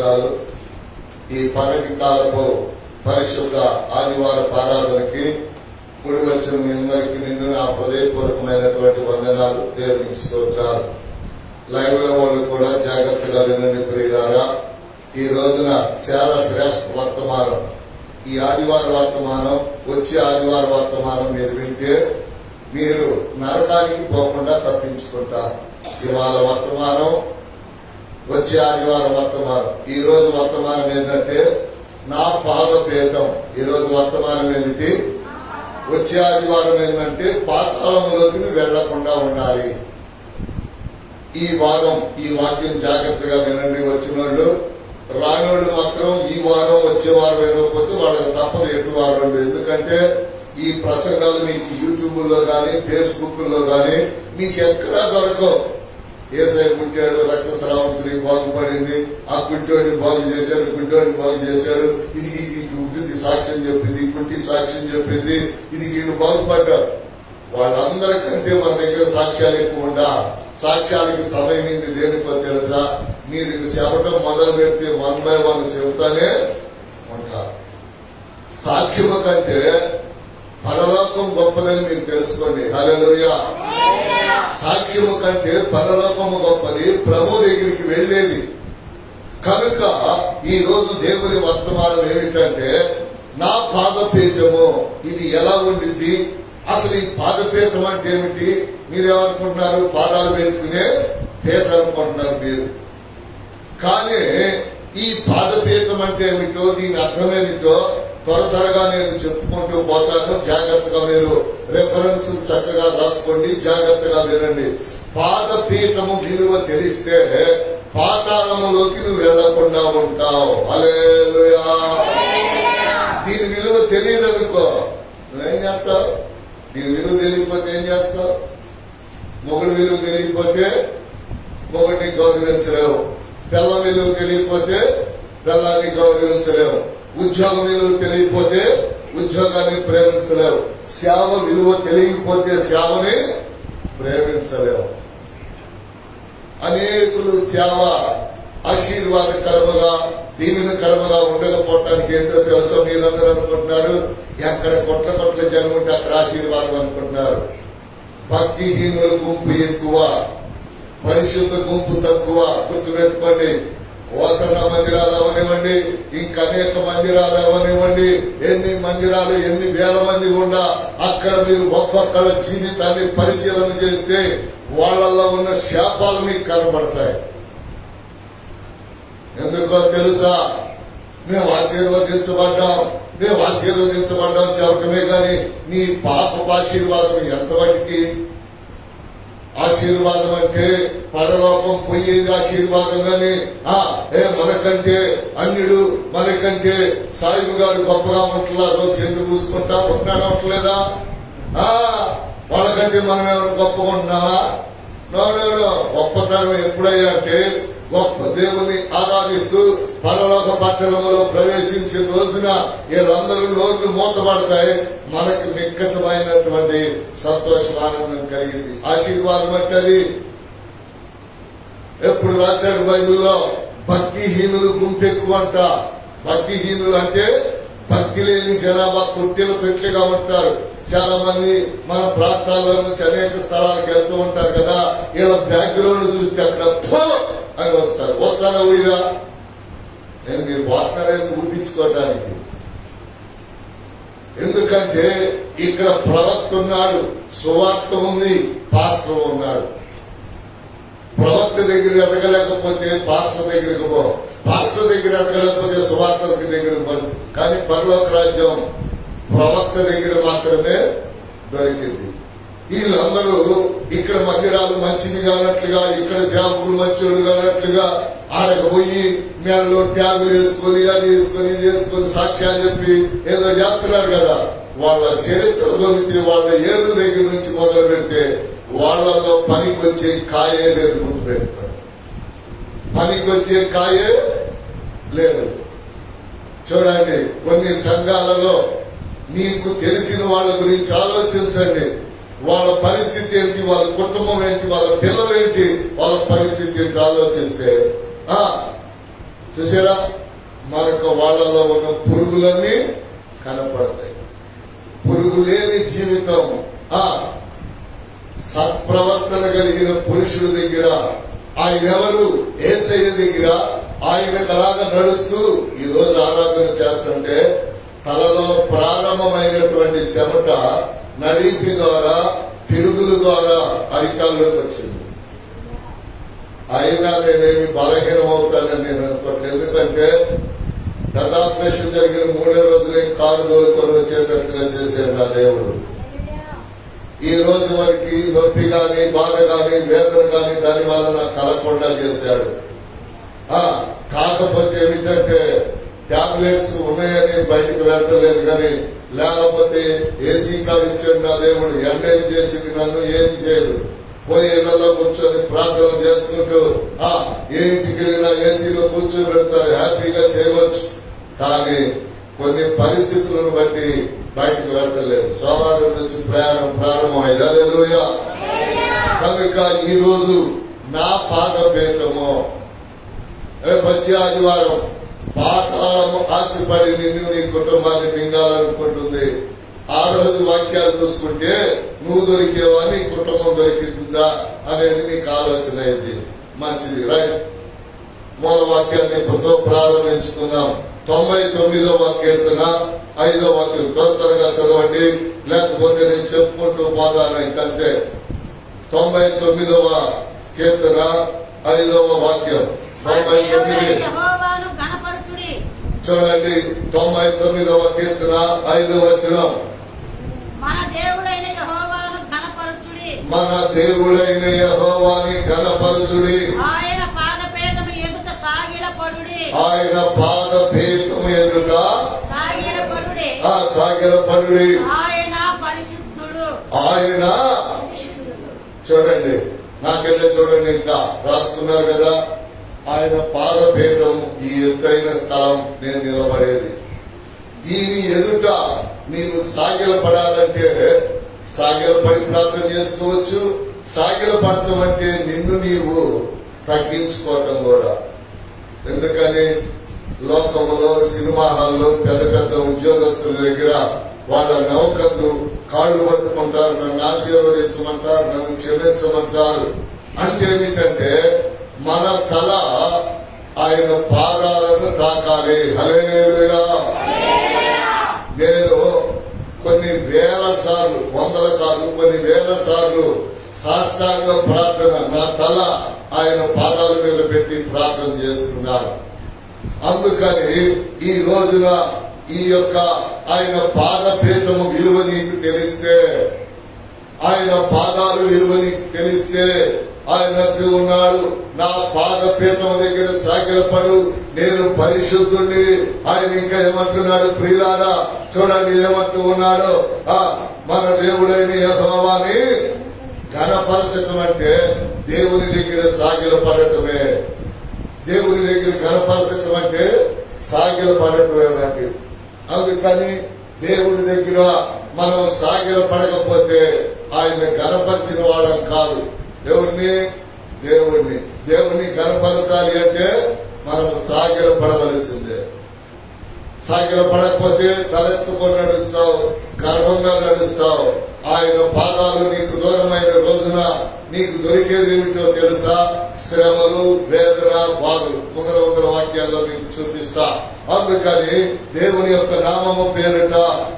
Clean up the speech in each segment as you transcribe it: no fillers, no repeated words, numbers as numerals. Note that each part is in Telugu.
స్తోత్రాలు. ఈ పగటి కాలపు పరిశుద్ధ ఆదివార ఆరాధనకి కూడి వచ్చిన మీ అందరికీ నిన్ను నా హృదయపూర్వకమైనటువంటి వందనాలు, దేవునికి స్తోత్రాలు. లైవ్ లో వాళ్ళు కూడా జాగ్రత్తగా వినండి ప్రియులారా. ఈ రోజున చాలా శ్రేష్ఠ వర్తమానం. ఈ ఆదివార వర్తమానం, వచ్చే ఆదివార వర్తమానం మీరు వింటే మీరు నరకానికి పోకుండా తప్పించుకుంటారు. ఇవాళ వర్తమానం, వచ్చే ఆదివారం వర్తమానం. ఈ రోజు వర్తమానం ఏంటంటే నా పాదపీఠం. ఈ రోజు వర్తమానం ఏమిటి? వచ్చే ఆదివారం ఏంటంటే పాతాళంలోకి వెళ్లకుండా ఉండాలి. ఈ వారం ఈ వాక్యం జాగ్రత్తగా వినండి. వచ్చిన వాళ్ళు, రానోళ్ళు మాత్రం ఈ వారం వచ్చే వారం వినకపోతే వాళ్ళకి తప్పదు ఎటు వారం. ఎందుకంటే ఈ ప్రసంగాలు మీకు యూట్యూబ్ లో గానీ ఫేస్బుక్ లో గానీ మీకు ఎక్కడా దొరకవు. ఏసై పుట్టాడు, రక్తస్రావం స్త్రీ బాగుపడింది, ఆ కుంటోడిని బాగు చేశాడు, కుంటోడిని బాగు చేశాడు, ఇది గుడ్డిది సాక్ష్యం చెప్పింది, గుడ్డి సాక్ష్యం చెప్పింది, ఇది వీళ్ళు బాగుపడ్డారు. వాళ్ళందరికంటే మన దగ్గర సాక్ష్యాలు ఎక్కువ ఉండా. సాక్ష్యాలకి సమయం ఏంది దేనికో తెలుసా? మీరు ఇది చెప్పడం మొదలు పెడితే 1 by 1 చెబుతానే ఉంటారు. సాక్ష్యము కంటే పరలోకం గొప్పదని మీరు తెలుసుకోండి. హల్లెలూయా. సాక్ష్యము కంటే పరలోకము గొప్పది, ప్రభు దగ్గరికి వెళ్లేది. కనుక ఈ రోజు దేవుని వర్తమానం ఏమిటంటే నా పాదపీఠము. ఇది ఎలా ఉండింది? అసలు ఈ పాదపీఠం అంటే ఏమిటి? మీరేమనుకుంటున్నారు? పాదాలు పెట్టుకునే పీఠ అనుకుంటున్నారు మీరు. కానీ ఈ పాదపీఠం అంటే ఏమిటో, దీని అర్థం ఏమిటో త్వరగా నేను చెప్పుకుంటూ పోతాను. జాగ్రత్తగా మీరు రెఫరెన్స్ చక్కగా రాసుకోండి, జాగ్రత్తగా వినండి. పాదపీఠము విలువ తెలిస్తే పాతాళములోకి నువ్వు వెళ్లకుండా ఉంటావు. హల్లెలూయా. దీని విలువ తెలియదనుకో, నువ్వేం చేస్తావు? దీని విలువ తెలియకపోతే ఏం చేస్తావు? మొగుడు విలువ తెలియకపోతే మొగుడిని గౌరవించలేవు. పిల్ల విలువ తెలియకపోతే పిల్లాన్ని గౌరవించలేవు. ఉద్యోగం విలువ తెలియకపోతే ఉద్యోగాన్ని ప్రేమించలేవు. సేవ విలువ తెలియకపోతే సేవని ప్రేమించలేవు. అనేకులు సేవ ఆశీర్వాదకరముగా, దీవెనకరముగా ఉండకపోవటానికి ఏంటో తెలుసా? మీరందరూ అనుకుంటున్నారు ఎక్కడ కొట్ల జనం ఉంటే అక్కడ ఆశీర్వాదం అనుకుంటున్నారు. భక్తిహీనుల గుంపు ఎక్కువ, పరిశుద్ధ గుంపు తక్కువ. గుర్తుపెట్టుకోండి. ఓసన్న మందిరాలు అవనివ్వండి, ఇంకా అనేక మందిరాలు అవనివ్వండి, ఎన్ని మందిరాలు ఎన్ని వేల మంది ఉన్నా అక్కడ మీరు ఒక్కొక్కళ్ళ జీవితాన్ని పరిశీలన చేస్తే వాళ్ళల్లో ఉన్న శాపాలు మీకు కనబడతాయి. ఎందుకో తెలుసా? మేము ఆశీర్వదించబడ్డాం చెప్పటమే గాని నీ పాపపు ఆశీర్వాదం ఎంతవరకు? ఆశీర్వాదం అంటే పరలోకం పోయేది ఆశీర్వాదం గాని మనకంటే అన్యుడు, మనకంటే సాయిబు గారు గొప్పగా ఉంటున్నారు, రోజు సెంటు పూసుకుంటా ఉంటానే ఉంటలేదా? వాళ్ళకంటే మనం ఏమైనా గొప్పగా ఉంటున్నావా? నో. గొప్పతనం ఎప్పుడయ్యా అంటే గొప్ప దేవుని ఆరాధిస్తూ పరలోక పట్టణంలో ప్రవేశించిన రోజున వీళ్ళందరూ నోర్లు మూతపడతాయి. మనకు నిక్కటమైనటువంటి సంతోషం, ఆనందం కలిగింది. ఆశీర్వాదం అంటే అది ఎప్పుడు రాశాడు బైబిల్లో? భక్తిహీనులు గుంపు ఎక్కువ అంట. భక్తిహీనులు అంటే భక్తి లేని జనాభా తొట్టిలుగా ఉంటారు. చాలా మంది మన ప్రాంతాల్లో నుంచి అనేక స్థలాలకు వెళ్తూ ఉంటారు కదా, వీళ్ళ బ్యాక్గ్రౌండ్ చూస్తే అక్కడ అని వస్తారా ఊరిగా? నేను మీరు పోతారేది ఊహించుకోవడానికి. ఎందుకంటే ఇక్కడ ప్రవక్త ఉన్నాడు, సువార్త ఉంది, పాస్టర్ ఉన్నాడు. ప్రవక్త దగ్గర ఎదగలేకపోతే పాస్టర్ దగ్గరికి పో, పాస్టర్ దగ్గర ఎదగలేకపోతే సువార్త దగ్గరికి పో. కానీ పరలోక రాజ్యం ప్రవక్త దగ్గర మాత్రమే దొరికింది. వీళ్ళందరూ ఇక్కడ మందిరాలు మంచిది కానట్లుగా, ఇక్కడ సేవకులు మంచోళ్ళు కానట్లుగా ఆడకపోయి మేళ్ళలో ట్యాగులు వేసుకొని అది వేసుకొని ఇది వేసుకొని సాక్ష్యాలు చెప్పి ఏదో చేస్తున్నారు కదా. వాళ్ళ చరిత్ర దొరికితే వాళ్ళ ఏరు దగ్గర నుంచి మొదలు పెడితే వాళ్ళలో పనికి వచ్చే కాయే లేదు. గుర్తుపెట్టుకోండి, పనికి వచ్చే కాయే లేదు. చూడండి, కొన్ని సంఘాలలో మీకు తెలిసిన వాళ్ళ గురించి ఆలోచించండి. వాళ్ళ పరిస్థితి ఏంటి, వాళ్ళ కుటుంబం ఏంటి, వాళ్ళ పిల్లలు ఏంటి, వాళ్ళ పరిస్థితి ఏంటి ఆలోచిస్తే చూసారా, మనకు వాళ్ళలో ఉన్న పురుగులన్నీ కనపడతాయి. పురుగు లేని జీవితం, సత్ప్రవర్తన కలిగిన పురుషుడి దగ్గర, ఆయన ఎవరు? యేసయ్య దగ్గర ఆయనకు అలాగా నడుస్తూ ఈ రోజు ఆరాధన చేస్తుంటే తలలో ప్రారంభమైనటువంటి చెమట నడిపి ద్వారా, పిరుగుల ద్వారా అరికాల్లోకి వచ్చింది. అయినా నేనేమి బలహీనం అవుతానని నేను అనుకోవట్లేదు. ఎందుకంటే పెద్దాపరేషన్ జరిగిన 3వ రోజునే కారు దోలుకొని వచ్చేటట్టుగా చేశాడు నా దేవుడు. ఈ రోజు వరకు నొప్పి గాని, బాధ గాని, వేదన గాని దాని వల్ల నాకు కలగకుండా చేశాడు. కాకపోతే ఏమిటంటే టాబ్లెట్స్ ఉన్నాయని బయటికి వెళ్ళలేదు, కానీ లేకపోతే ఏసీ కారు ఇచ్చాడు నా దేవుడు. ఎండేం చేసింది నన్ను, ఏం చేయదు. పోయి ఇళ్లలో కూర్చొని ప్రార్థన చేసుకుంటూ ఏ ఇంటికి వెళ్ళినా ఏసీలో కూర్చొని పెడతారు, హ్యాపీగా చేయవచ్చు. కానీ కొన్ని పరిస్థితులను బట్టి బయటకు వెళ్ళలేదు. సోమవారం నుంచి ప్రయాణం ప్రారంభమైంది. హల్లెలూయా. కనుక ఈ రోజు నా పాదపీఠము, వచ్చే ఆదివారం పాతాళము ఆశపడి నిన్ను నీ కుటుంబాన్ని మింగాలనుకుంటుంది. ఆ రోజు వాక్యాలు చూసుకుంటే నువ్వు దొరికేవా, నీ కుటుంబం దొరికిందా అనేది నీకు ఆలోచన అయింది. మంచిది, రైట్. మూల వాక్యాన్ని ఇప్పుడు ప్రారంభించుకుందాం. 99వ కీర్తన 5వ వాక్యం త్వరగా చదవండి, లేకపోతే నేను చెప్పుకుంటూ పోతాను ఇంకంతే. 99వ కీర్తన 5వ వాక్యం. 99 చూడండి. 99వ కీర్తన 5వ వచనం. మన దేవుడైన యెహోవాని ఘనపరచుడి, ఆయన పాదపీఠము ఎదుట సాగిలపడుడి. ఆయన చూడండి, నాకెళ్ళే చూడండి, ఇంకా రాసుకున్నారు కదా, ఆయన పాదపీఠం ఈ ఎత్తైన స్థలం నేను నిలబడేది. దీని ఎదుట నీవు సాగిలపడాలంటే సాగిలపడి ప్రార్థన చేసుకోవచ్చు. సాగిలపడటం అంటే నిన్ను నీవు తగ్గించుకోవటం కూడా. ఎందుకని లోకములో, సినిమా హాల్లో పెద్ద పెద్ద ఉద్యోగస్తుల దగ్గర వాళ్ళ నౌకర్లు కాళ్ళు పట్టుకుంటారు, నన్ను ఆశీర్వదించమంటారు, నన్ను క్షమించమంటారు. అంటే ఏమిటంటే మన తల ఆయన పాదాలను తాకాలి. హల్లెలూయా. నేను కొన్ని వేల సార్లు, వందల కాదు, కొన్ని వేల సార్లు సాష్టాంగ ప్రార్థన నా తల ఆయన పాదాల మీద పెట్టి ప్రార్థన చేసుకున్నాను. అందుకని ఈ రోజున ఈ యొక్క ఆయన పాదపీఠము విలువ నీకు తెలిస్తే, ఆయన పాదాలు విలువ నీకు తెలిస్తే, ఆయనకు ఉన్నాడు, నా పాదపీఠం దగ్గర సాగిలపడు, నేను పరిశుద్ధుణ్ణి. ఆయన ఇంకా ఏమంటున్నాడు ప్రియులారా, చూడండి ఏమంటూ ఉన్నాడు. మన దేవుడైన యెహోవాని ఘనపరచటం అంటే దేవుని దగ్గర సాగిలపడటమే. దేవుని దగ్గర ఘనపరచటం అంటే సాగిలపడటమే నాకు. అందుకని దేవుని దగ్గర మనం సాగిలపడకపోతే ఆయన ఘనపరిచిన వాళ్ళం కాదు. దేవుణ్ణి కనపరచాలి అంటే మనం సాగిలపడవలసిందే. సాగిలపడకపోతే తలెత్తుకొని నడుస్తావు, గర్వంగా నడుస్తావు. ఆయన పాదాలు నీకు దూరమైన రోజున నీకు దొరికేది ఏమిటో తెలుసా? శ్రమలు, వేదన, బాధలు. ముందర వాక్యాల్లో నీకు చూపిస్తా. అందుకని దేవుని యొక్క నామము పేరిట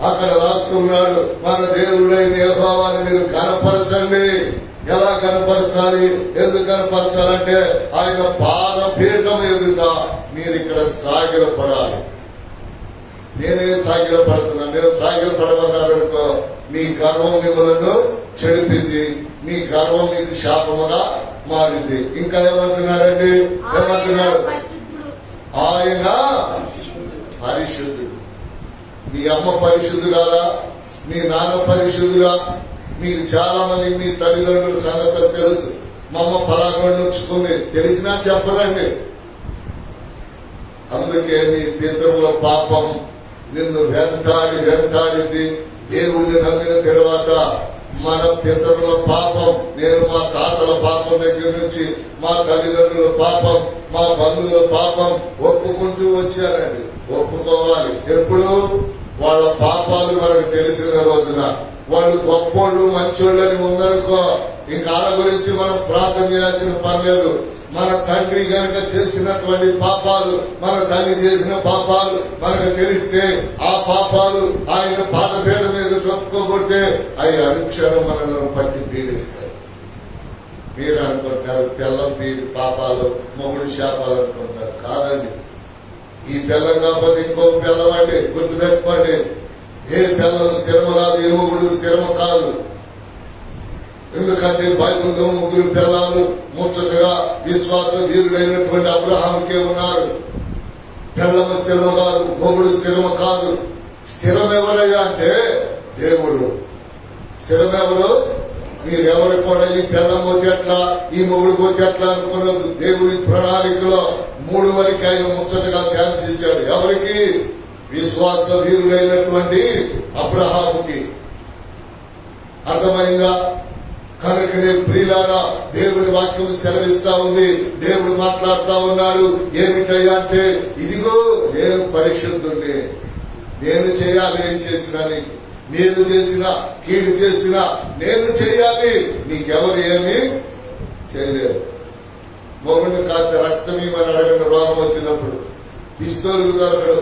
అక్కడ రాస్తున్నాడు, మన దేవుడైన యెహోవాని మీరు కనపరచండి. ఎలా కనపరచాలి? ఎందుకు కనపరచాలంటే ఆయన పాదపీఠం ఎదుట మీరు ఇక్కడ సాగిలపడాలి. నేనే సాగిలపడుతున్నా. మీరు సాగిలపడమన్నారనుకో, మీ గర్వం మిమ్మల్ని చెడిపింది, మీ గర్వం మీకు శాపముగా మారింది. ఇంకా ఏమంటున్నాడండి? ఏమంటున్నాడు? ఆయన పరిశుద్ధుడు. మీ అమ్మ పరిశుద్ధురాలా? మీ నాన్న పరిశుద్ధురా? మీకు చాలా మంది మీ తల్లిదండ్రుల సంగతి తెలుసు. మా అమ్మ పరాగొండ ఉంచుకుంది, తెలిసినా చెప్పరండి. అందుకే నీ పితరుల పాపం నిన్ను వెంటాడింది. దేవుణ్ణి నమ్మిన తర్వాత మన పితరుల పాపం, నేను మా తాతల పాపం దగ్గర నుంచి మా తల్లిదండ్రుల పాపం, మా బంధువుల పాపం ఒప్పుకుంటూ వచ్చారండి. ఒప్పుకోవాలి. ఎప్పుడు? వాళ్ళ పాపాలు మనకు తెలిసిన రోజున. వాళ్ళు గొప్పోళ్ళు మంచోళ్ళు అని ఉందనుకో, ఇంకా వాళ్ళ గురించి మనం ప్రార్థన చేయాల్సిన పని లేదు. మన తండ్రి గనక చేసినటువంటి పాపాలు, మన తల్లి చేసిన పాపాలు మనకు తెలిస్తే ఆ పాపాలు ఆయన పాదపీఠ మీద తొక్కుకోబట్టే అవి అనుక్షణం మనల్ని పట్టి పీడిస్తాయి. మీరు అనుకుంటారు పిల్లం పీడి పాపాలు, మొగుడు శాపాలు అనుకుంటారు. కాదండి. ఈ పిల్లం కాకపోతే ఇంకో పిల్లం అండి. గుర్తుపెట్టుకోండి, ఏ పిల్లలు స్థిరము కాదు, ఏ మొగుడు స్థిరము కాదు. ఎందుకంటే బైబిల్లో 3 పిల్లలు ముచ్చటగా విశ్వాస వీరుడైనటువంటి అబ్రహాముకే ఉన్నారు. పిల్లము స్థిరము కాదు, మొగుడు స్థిరము కాదు. స్థిరం ఎవరయ్యా అంటే దేవుడు. స్థిరం ఎవరు? మీరెవరు కూడా ఈ పిల్లం పోతే ఎట్లా, ఈ మొగుడు పోతే ఎట్లా అనుకున్నారు. దేవుడి ప్రణాళికలో 3 వరకు ఆయన ముచ్చటగా శాంతించాడు. ఎవరికి? విశ్వాస వీరుడైనటువంటి అబ్రహాముకి. అర్థమైందా? కనుకనే ప్రియులారా, దేవుని వాక్యం సెలవిస్తా ఉంది. దేవుడు మాట్లాడుతా ఉన్నాడు. ఏమిటయ్యా అంటే, ఇదిగో నేను పరిశుద్ధుడిని, నేను చేయాలి. ఏం చేసినా నీకు, నేను చేసిన కీడు చేసిన నేను చేయాలి, నీకెవరు ఏమి చేయలేరు. మొగుడిని కాస్త రక్తం ఇవ్వని అడగండి. రోగం వచ్చినప్పుడు పిస్తోలు దొరకడు.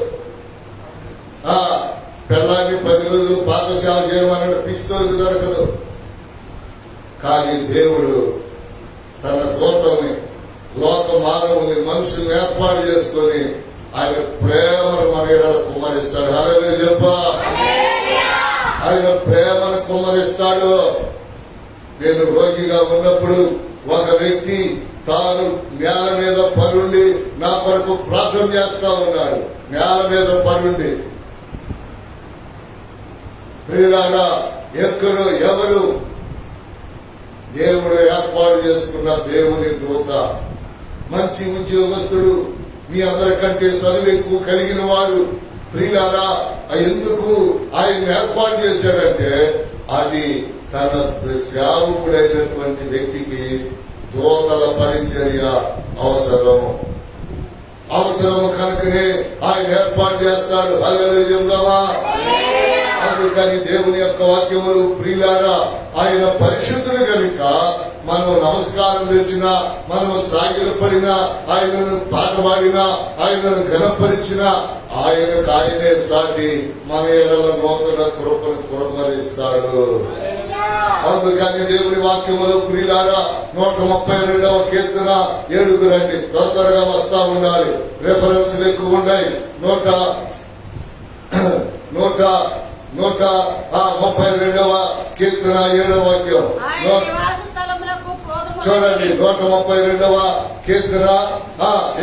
పిల్లాన్ని 10 రోజులు పాదసేవ చేయమన్నాడు, పిస్తోలు దొరకదు. కానీ దేవుడు తన దూతల్ని, లోక మానవుని, మనుషుల్ని ఏర్పాటు చేసుకొని ఆయన ప్రేమను మన ఎడల కుమ్మరిస్తాడు. హల్లెలూయా చెప్పా. ఆయన ప్రేమను కుమ్మరిస్తాడు. నేను రోగిగా ఉన్నప్పుడు ఒక వ్యక్తి తాను నేల మీద పరుండి నా కొరకు ప్రార్థన చేస్తా ఉన్నాడు. నేల మీద పరుండి. ప్రియులారా, ఎక్కడో ఎవరు? దేవుడు ఏర్పాటు చేసుకున్న దేవుని దూత, మంచి ఉద్యోగస్తుడు, మీ అందరికంటే చదువు ఎక్కువ కలిగిన వాడు. ప్రియులారా, ఎందుకు ఆయన ఏర్పాటు చేశాడంటే, అది తన సేవకుడైనటువంటి వ్యక్తికి దూతల పరిచర్య అవసరము కనుకనే ఆయన ఏర్పాటు చేస్తాడు. హల్లెలూయా చెప్దామా? అందుకని దేవుని యొక్క వాక్యములు ప్రియులారా, ఆయన పరిశుద్ధులు కనుక మనం నమస్కారం తెచ్చినా, మనం సాగిల పడినా, ఆయనను పాట పాడినా, ఆయనను ఘనపరిచినా ఆయనకు ఆయనే సాటి మన ఎడల నూతన కృపను కుమ్మరిస్తాడు. అందుకని దేవుని వాక్యములు ప్రియులారా, 132వ కీర్తన 7కు రండి. త్వరగా వస్తా ఉండాలి. రెఫరెన్స్ ఎక్కువ ఉన్నాయి. 132వ కీర్తన 7వ వాక్యం చూడండి. 132వ కీర్తన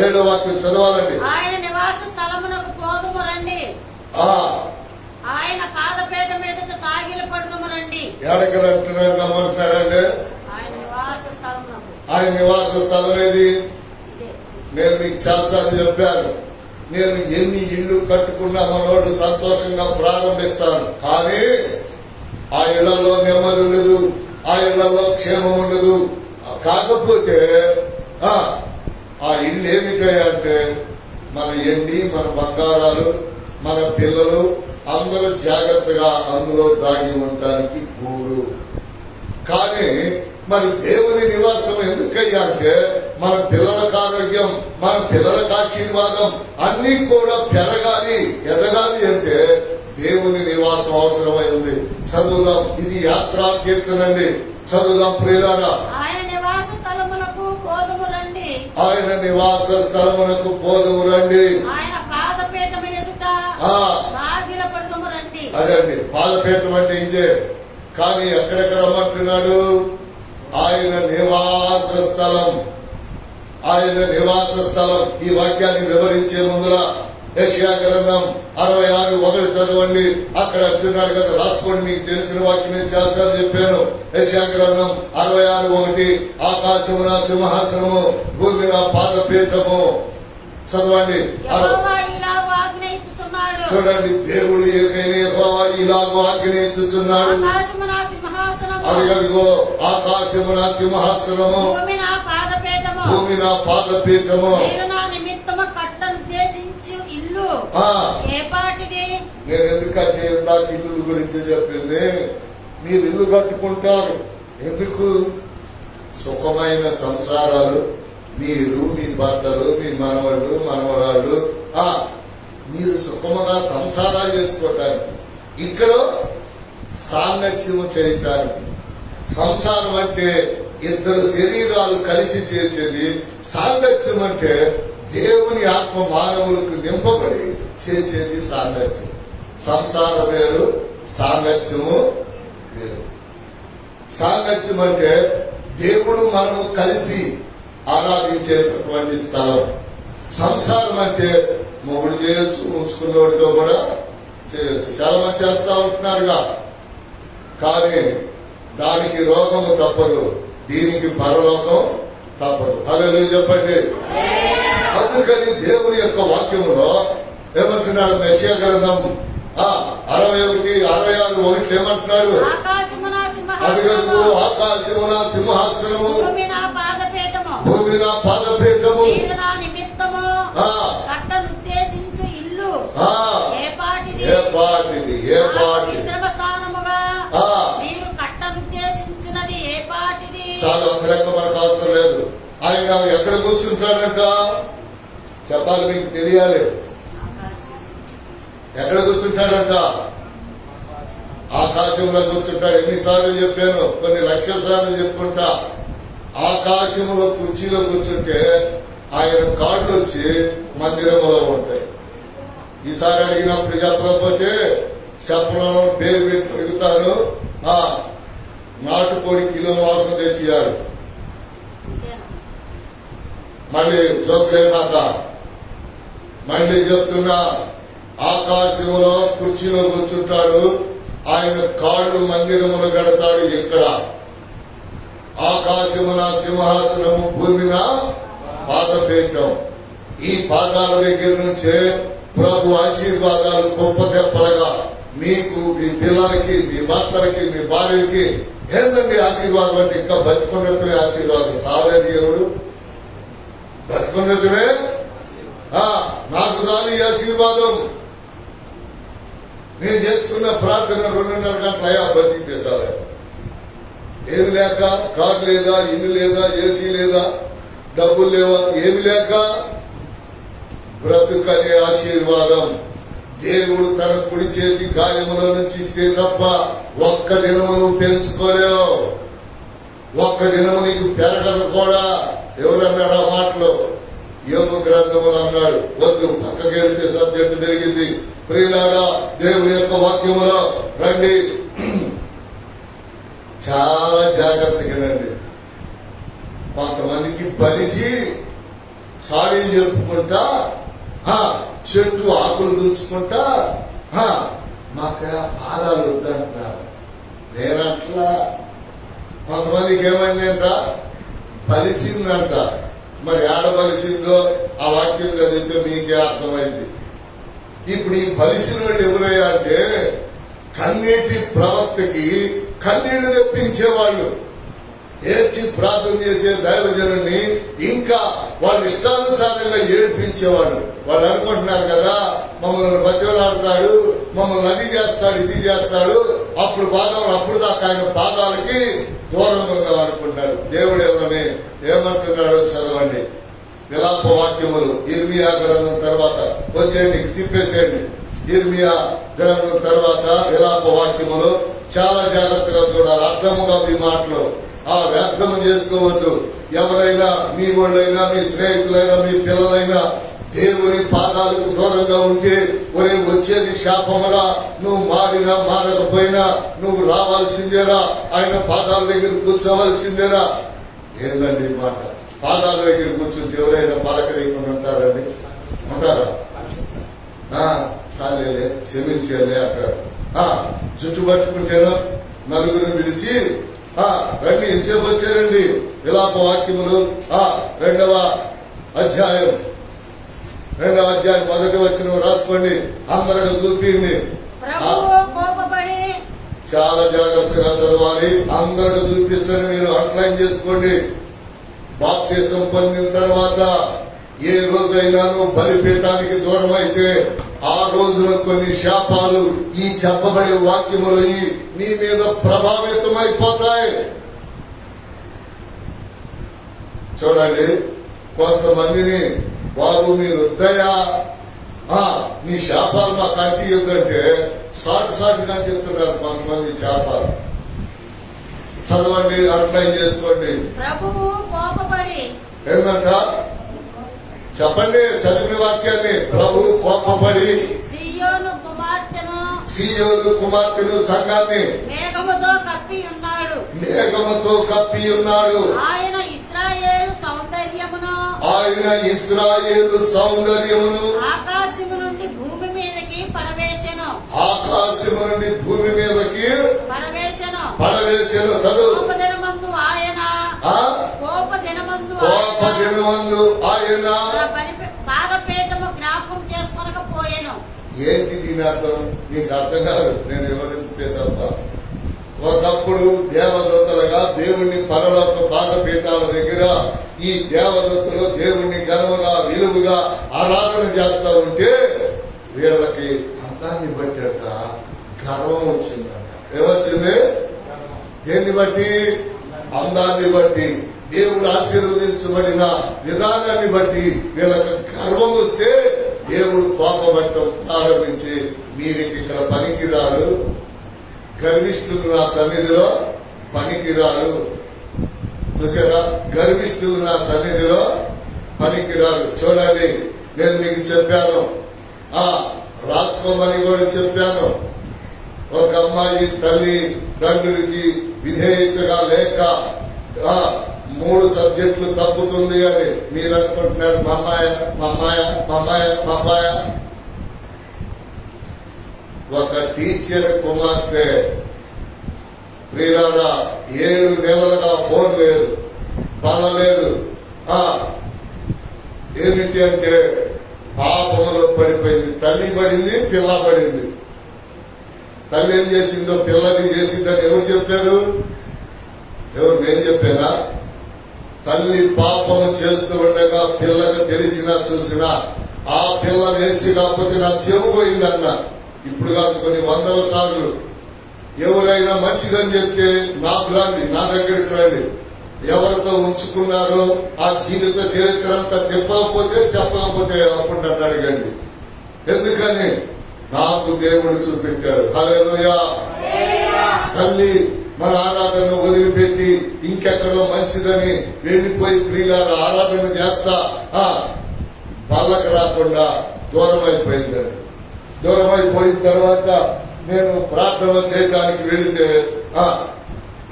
7వ వాక్యం చదవాలండి. ఆయన నివాస స్థలమునకు పోదుము రండి, ఆయన పాదపీఠ మీదకు సాగిల పడుదుము రండి. ఎడకర అంటున్నారు, నమ్మంటున్నారండి. ఆయన నివాస స్థలం ఏది? నేను మీకు చాలాసార్లు చెప్పాను. నేను ఎన్ని ఇళ్ళు కట్టుకున్నా మనోడు సంతోషంగా ప్రారంభిస్తాను. కానీ ఆ ఇళ్లలో నెమ్మది ఉండదు, ఆ ఇళ్లలో క్షేమం ఉండదు. కాకపోతే ఆ ఇల్లు ఏమిటాయంటే మన ఎండి, మన బంగారాలు, మన పిల్లలు అందరూ జాగ్రత్తగా అందులో దాగి ఉండడానికి గూడు. కానీ మరి దేవుని నివాసం ఎందుకయ్యా అంటే, మన పిల్లలకు ఆరోగ్యం, మన పిల్లలకు ఆశీర్వాదం అన్ని కూడా పెరగాలి, ఎదగాలి అంటే దేవుని నివాసం అవసరమైంది. చదువుదాం. ఇది యాత్రా కీర్తనండి. చదువుదాం ప్రియులారా. ఆయన నివాస స్థలమునకు పోదుము రండి, ఆయన నివాస స్థలమునకు పోదుము రండి. ఆయన పాదపీఠం ఎదుట సాగిల పడుదుము రండి. అదండి పాదపీఠం అంటే ఇదే. కానీ ఎక్కడెక్కడ రమ్మంటున్నాడు? ఆయన నివాస స్థలం, ఆయన నివాస స్థలం. ఈ వాక్యాన్ని వివరించే ముందర యెషయా గ్రంథం 66:1 చదవండి. అక్కడ అంటున్నాడు కదా, రాసుకోండి, మీకు తెలిసిన వాక్యం నేను చాలా చెప్పాను. యెషయా గ్రంథం 66:1, ఆకాశము నా సింహాసనము, భూమి నా పాదపీఠము. చదవండి. చూడండి, దేవుడు ఏకైన యెహోవా ఇలాగూ ఆజ్ఞయించుచున్నాడు. ఆకాశము నా సింహాసనము, అదిగదిగో ఆకాశము నా సింహాసనము, భూమి నా పాదపీఠము, భూమి నా పాదపీఠము. మీరు నా నిమిత్తము కట్టనుద్దేశించు ఇల్లు ఏ పాటిది? నేను ఎందుకంటే ఇందాక ఇల్లు గురించి చెప్పింది, మీరు ఇల్లు కట్టుకుంటారు. ఎందుకు? సుఖమైన సంసారాలు, మీరు, మీ భర్తలు, మీ మనవళ్ళు, మనవరాళ్ళు, మీరు సుఖముగా సంసారాలు చేసుకోవటానికి, ఇక్కడ సాంగత్యము చేయటానికి. సంసారం అంటే ఇద్దరు శరీరాలు కలిసి చేసేది. సాంగత్యం అంటే దేవుని ఆత్మ మానవులకు నింపబడి చేసేది సాంగత్యం. సంసారం వేరు, సాంగత్యము వేరు. సాంగత్యం అంటే దేవుడు మనము కలిసి ఆరాధించేటటువంటి స్థలం. సంసారం అంటే మొగుడు చేయొచ్చు, ఉంచుకున్నోడితో కూడా చేయొచ్చు. చాలా మంది చేస్తా ఉంటున్నారుగా, కానీ దానికి రోగము తప్పదు, దీనికి పరలోకం తప్పదు. హల్లెలూయా చెప్పండి. అందుకని దేవుని యొక్క వాక్యములో ఏమంటున్నాడు? మెషియా గ్రంథం 61:66 ఏమంటున్నాడు? అదిగో ఆకాశము నా సింహాసనము, భూమి నా పాదపీఠము, భూమి నా పాదపీఠము, మీరు నా నిమిత్తము కట్టనుద్దేశించు ఇల్లు ఏ పాటిది? ఏ పాటిది? ఏ పాటిది? విశ్రమ స్థానముగా మీరు కట్టనుద్దేశించినది ఏ పాటిది? చాలా అంతలెక్క మనకు అవసరం లేదు. ఆయన ఎక్కడ కూర్చుంటాడంట చెప్పాలి, మీకు తెలియాలి. ఎక్కడ కూర్చుంటాడంట? ఆకాశంలో కూర్చుంటాడు. ఎన్నిసార్లు చెప్పాను? కొన్ని లక్షల సార్లు చెప్పుకుంటా. ఆకాశంలో కుర్చీలో కూర్చుంటే ఆయన కాళ్ళు వచ్చి మందిరంలో ఉంటాయి. ఈసారి అడిగినప్పుడు చెప్పకపోతే చెప్పడంలో పేరు పెట్టి అడుగుతాను. నాటుకోడి కిలో మాంసం తెచ్చియారు. మళ్ళీ జోకులేమాక మళ్ళీ చెప్తున్నా, ఆకాశంలో కుర్చీలో కూర్చుంటాడు, ఆయన కాళ్ళు మందిరములు కడతాడు. ఇక్కడ ఆకాశము నా సింహాసనము, భూమి నా పాదపీఠం. ఈ పాదాల దగ్గర నుంచే ప్రభు ఆశీర్వాదాలు గొప్ప తెప్పలుగా మీకు, మీ పిల్లలకి, మీ భర్తలకి, మీ భార్యకి. ఏంటండి ఆశీర్వాదం అంటే? ఇంకా బతుకున్నట్టునే ఆశీర్వాదం. సావలేదు ఎవరు? బతుకున్నట్టునే నాకు చాలు ఈ ఆశీర్వాదం. నేను చేసుకున్న ప్రార్థన 2.5 గంటల బతికేసారు. ఏమి లేక, కారు లేదా, ఇల్లు లేదా, ఏసీ లేదా, డబ్బులు లేవా, ఏమి లేక బ్రతుకనే ఆశీర్వాదం దేవుడు తన కుడి చేతి గాయములో నుంచి ఇస్తే తప్ప ఒక్క దినము నువ్వు పెంచుకోలేవు. ఒక్క దినము నీకు పెరగదు కూడా. ఎవరన్నారు ఆ మాటలో? యోబు గ్రంథములు అన్నాడు. వద్దు, పక్కకెళ్తే సబ్జెక్టు పెరిగింది. ప్రియులారా, దేవుని యొక్క వాక్యములో రండి, చాలా జాగ్రత్తగా రండి. కొంతమందికి బలిసి సాడీ చెప్పుకుంటా, చెట్టు ఆకులు దూచుకుంటా మాకు పాదాలు వద్దంటున్నారు. నేనట్లా. కొంతమందికి ఏమైందంట? బలిసిందంట. మరి ఆడ బలిసిందో ఆ వాక్యం చదివితే మీకే అర్థమైంది. ఇప్పుడు ఈ బలిసిన వాళ్ళు ఎవరయ్యా అంటే, కన్నీటి ప్రవక్తకి కన్నీళ్లు తెప్పించేవాళ్ళు, ఏడ్చి ప్రార్థన చేసే దైవజనుని ఇంకా వాళ్ళ ఇష్టానుసారంగా ఏడ్పించేవాళ్ళు. వాళ్ళు అనుకుంటున్నారు కదా, మమ్మల్ని బతిలాడతాడు, మమ్మల్ని అది చేస్తాడు, ఇది చేస్తాడు, అప్పుడు పాదాలు, అప్పుడు దాకా ఆయన పాదాలకి దూరంగా అనుకుంటారు. దేవుడు ఎవరని ఏమంటున్నాడో చదవండి. విలాప వాక్యములు ఇర్మియా గ్రంథం తర్వాత వచ్చేయండి, తిప్పేసేయండి. ఇర్మియా గ్రంథం తర్వాత విలాప వాక్యములు చాలా జాగ్రత్తగా చూడాలి. అర్థముగా మీ మాటలు వ్యర్థము చేసుకోవద్దు. ఎవరైనా, మీ వాళ్ళైనా, మీ స్నేహితులైనా, మీ పిల్లలైనా దేవుని పాదాలకు దూరంగా ఉంటే, ఒరే వచ్చేది శాపమురా, నువ్వు మారినా మారకపోయినా నువ్వు రావాల్సిందేరా, ఆయన పాదాల దగ్గర కూర్చోవలసిందేరా. ఏందండి మాట? పాదాల దగ్గర కూర్చుంటే ఎవరైనా పలకరీకుండా ఉంటారండి? ఉంటారా? చాలేలే, క్షమించేలే అంటారు. జుట్టు పట్టుకుంటేనో నలుగురిని పిలిచి రండి, ఎంతసేపు వచ్చారండి? విలాప వాక్యములు 2వ అధ్యాయం 2వ అధ్యాయం 1వ వచనం రాసుకోండి, అందరికి చూపింది. ప్రభువు కోపపడి, చాలా జాగ్రత్తగా చదవాలి, అందరికి చూపించండి. మీరు అండర్లైన్ చేసుకోండి. బాప్తిసం పొందిన తర్వాత ఏ రోజైనాను బలిపీఠానికి దూరం అయితే ఆ రోజున కొన్ని శాపాలు ఈ చెప్పబడే వాక్యములు నీ మీద ప్రభావితమైపోతాయి. చూడండి, కొంతమందిని బాబు మీరు వద్దయా, నీ శాపాలు మాకు అంటియొద్దంటే సాటిగా చెప్తున్నారు కొంతమంది శాపాలు. చదవండి, అర్థం చేసుకోండి. ప్రభువు కోపపడి, ఏంటంట చెప్పండి, చదివిన వాక్యాన్ని. ప్రభు కోపపడి సీయోను కుమార్తెను సంఘాన్ని మేఘముతో కప్పి ఉన్నాడు. ఆయన ఇశ్రాయేలు సౌందర్యమును ఆకాశము నుండి భూమి మీదకి పడవేసెను. చదువు. కోపదినమందు ఆయన ఆయన పాదపీఠము జ్ఞాపకం చేసుకోనకపోయెను. ఏంటి దీని అర్థం? నీకు అర్థం కాదు, నేను వివరిస్తే తప్ప. ఒకప్పుడు దేవదత్తులుగా దేవుణ్ణి పరలోక పాదపీఠాల దగ్గర ఈ దేవదత్తులు దేవుణ్ణి ఘనముగా విలువగా ఆరాధన చేస్తా ఉంటే వీళ్ళకి అందాన్ని బట్టి అంట గర్వం వచ్చిందంట. ఏమొచ్చింది? దేన్ని బట్టి? అందాన్ని బట్టి, దేవుడు ఆశీర్వదించబడిన విధానాన్ని బట్టి వీళ్ళకి గర్వం వస్తే దేవుడు కోపపడటం ప్రారంభించి మీరికి ఇక్కడ పనికిరారు, గర్విష్ఠులు నా సన్నిధిలో పనికిరారు. చూసారా, గర్విష్ఠులు నా సన్నిధిలో పనికిరారు. చూడండి, నేను మీకు చెప్పాను, రాసుకోమని కూడా చెప్పాను. ఒక అమ్మాయి తల్లి తండ్రికి విధేయతగా లేక 3 సబ్జెక్టులు తప్పుతుంది అని మీరు అనుకుంటున్నారు. మమ్మాయ ఒక టీచర్ కుమార్తె ప్రియులారా 7 నెలలుగా ఫోన్ లేదు, పనలేదు. ఏమిటి అంటే పాపములో పడిపోయింది. తల్లి పడింది, పిల్ల పడింది. తల్లి ఏం చేసిందో పిల్లని చేసిందని ఎవరు చెప్పారు? ఎవరు? నేను చెప్పానా? తల్లి పాపము చేస్తూ ఉండగా పిల్లకు తెలిసినా చూసినా ఆ పిల్ల వేసి కాకపోతే నా చెవు పోయిందన్న. ఇప్పుడు కాదు, కొన్ని 100 సార్లు. ఎవరైనా మంచిదని చెప్తే నాకు రండి, నా దగ్గరికి రండి. ఎవరితో ఉంచుకున్నారో ఆ జీవిత చరిత్ర అంతా చెప్పకపోతే అప్పుడు నన్ను అడగండి. ఎందుకని? నాకు దేవుడు చూపెట్టాడు. హల్లెలూయా. తల్లి మన ఆరాధన వదిలిపెట్టి ఇంకెక్కడో మంచిదని వెళ్ళిపోయి ప్రియులారా ఆరాధన చేస్తా పళ్ళకు రాకుండా దూరం అయిపోయిందండి. దూరం అయిపోయిన తర్వాత నేను ప్రార్థన చేయడానికి వెళితే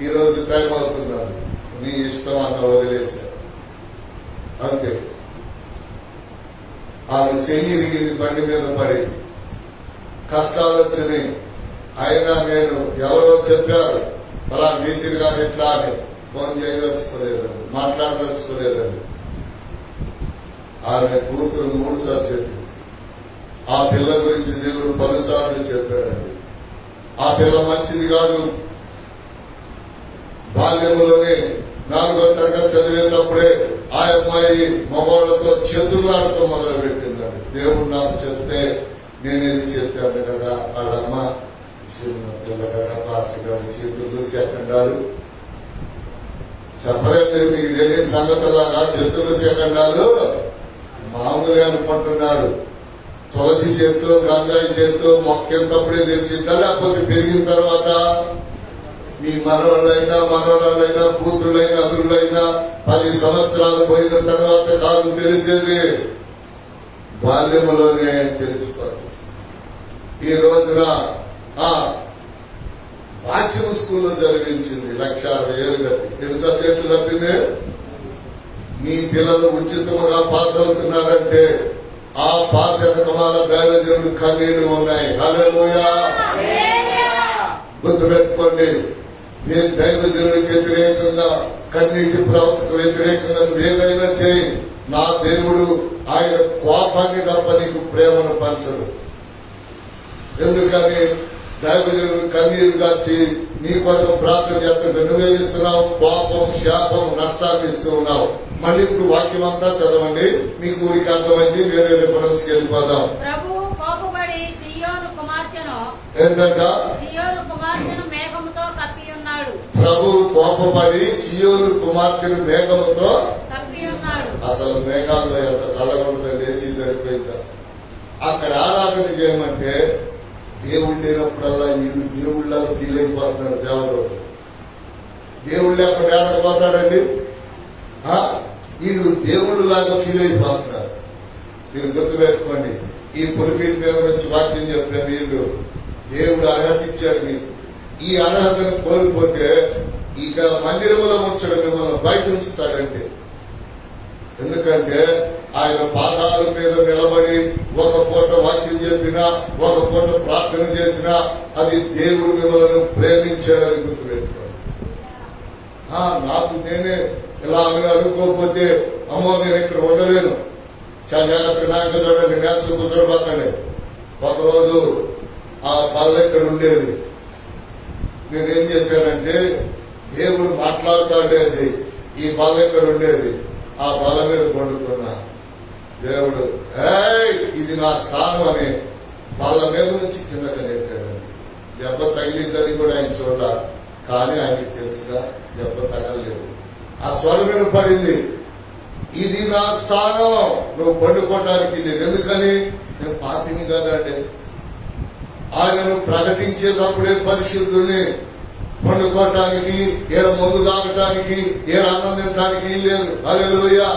ఈరోజు టైం అవుతుందండి, నీ ఇష్టం అన్న వదిలేశారు. అంతే. ఆమె చెయ్యి ఇరిగింది, బండి మీద పడి కష్టాలు వచ్చినాయి. అయినా నేను ఎవరో చెప్పారు అలా టీచర్ గారు ఎట్లా అని ఫోన్ చేయదలుచుకోలేదండి, మాట్లాడదలుచుకోలేదండి. ఆమె కూతురు 3 సబ్జెక్టులు. ఆ పిల్ల గురించి దేవుడు 10 సార్లు చెప్పాడండి. ఆ పిల్ల మంచిది కాదు. బాల్యములోనే 4వ తరగతి చదివేటప్పుడే ఆ అమ్మాయి మగవాళ్లతో చేతులాడుతూ మొదలు పెట్టిందండి. దేవుడు నాకు చెప్తే నేను ఇది చెప్పాను కదా, వాళ్ళమ్మ చిన్న పిల్ల కదా, పాస్టర్ గారు చేతులు సెకండాలు చెప్పలేదు. మీకు తెలియని సంగతులాగా చేతులు సెకండాలు మామూలు అనుకుంటున్నారు. తులసి చెట్టు, గంగాయి చెట్టు మొక్కేటప్పుడే తెలిసిందా, లేకపోతే పెరిగిన తర్వాత మీ మనోళ్ళైనా మనోరాళ్ళైనా కూతురులైనా అల్లుళ్ళైనా 10 సంవత్సరాలు పోయిన తర్వాత కాదు తెలిసేది, బాల్యములోనే తెలిసిపోతుంది. ఈ రోజున భాష్యం స్కూల్లో జరిగించింది 1,60,000 కట్టి 2 సబ్జెక్టులు తప్పింది. మీ పిల్లలు ఉచితముగా పాస్ అవుతున్నారంటే ఆ పాస్ వెనకమాల దైవజనుడు కన్నీళ్లు ఉన్నాయి. హల్లెలూయా. గుర్తుపెట్టుకోండి, నేను దైవజనుడికి వ్యతిరేకంగా, కన్నీటి ప్రవక్తకు వ్యతిరేకంగా ఏదైనా చేయి, నా దేవుడు ఆయన కోపాన్ని తప్ప నీకు ప్రేమను పంచడు. ఎందుకని దైవజనుడు కన్నీరు కాచి నీ కొరకు ప్రార్థన చేస్తుంటే నువ్వేమిస్తున్నావు? కోపం, శాపం, నష్టాన్ని ఇస్తూ ఉన్నావు. మళ్ళీ ఇప్పుడు వాక్యం అంతా చదవండి, మీకు ఊరికి అర్థమైంది. వేరే రిఫరెన్స్ కి వెళ్ళిపోదాం. ప్రభు కోపపడి సియోను కుమార్తెను ఏంటంట? సియోను కుమార్తెను మేఘముతో కప్పి ఉన్నాడు. ప్రభు కోపపడి సియోను కుమార్తెను మేఘముతో కప్పి ఉన్నాడు. అసలు మేఘాల్లో ఎంత చల్లగా ఉంటుందండి, ఏసీ సరిపోయిందా? అక్కడ ఆరాధన చేయమంటే దేవుడు లేనప్పుడల్లా వీళ్ళు దేవుళ్ళగా ఫీల్ అయిపోతున్నారు. దేవుడు లేకుండా ఏడకపోతాడండి. వీళ్ళు దేవుళ్ళు లాగా ఫీల్ అయిపోతున్నారు. మీరు గుర్తుపెట్టుకోండి, ఈ పులిఫీట్ మీద నుంచి వాక్యం చెప్పిన వీళ్ళు దేవుడు అర్హత ఇచ్చాడు మీకు. ఈ అర్హతను కోల్పోతే ఇక మందిరంలో ఉంచడం మిమ్మల్ని బయట ఉంచుతాడంటే. ఎందుకంటే ఆయన పాదాల మీద నిలబడి ఒక పూట వాక్యం చెప్పినా, ఒక పూట ప్రార్థన చేసినా అది దేవుడు మిమ్మల్ని ప్రేమించాడని గుర్తుపెట్టుకోండి. నాకు నేనే ఇలా అనుకోకపోతే అమ్మో నేను ఇక్కడ ఉండలేను, చాలా జాగ్రత్త నాక చూడండి, నేను కుదరబాకండి. ఒకరోజు ఆ బల్ల ఇక్కడ ఉండేది. నేనేం చేశానంటే దేవుడు మాట్లాడుతాడేది, ఈ బల్ల ఇక్కడ ఉండేది, ఆ బల్ల మీద పండుకున్నా. దేవుడు ఇది నా స్థానం అని బల్ల మీద నుంచి కిందకి నెట్టాడండి. దెబ్బ తగిలిందని కూడా ఆయన చూడ, కానీ ఆయనకి తెలుసుగా దెబ్బ తగలలేదు. ఆ స్వరం మీద పడింది, ఇది నా స్థానం, నువ్వు పండుకోవడానికి లేదు. ఎందుకని? నేను పాపిని కదండి. ఆయనను ప్రకటించేటప్పుడే పరిశుద్ధుల్ని, పండుకోవటానికి, ఏడ మందు తాగటానికి, ఏడ అన్నం తినటానికి లేదు. హల్లెలూయా.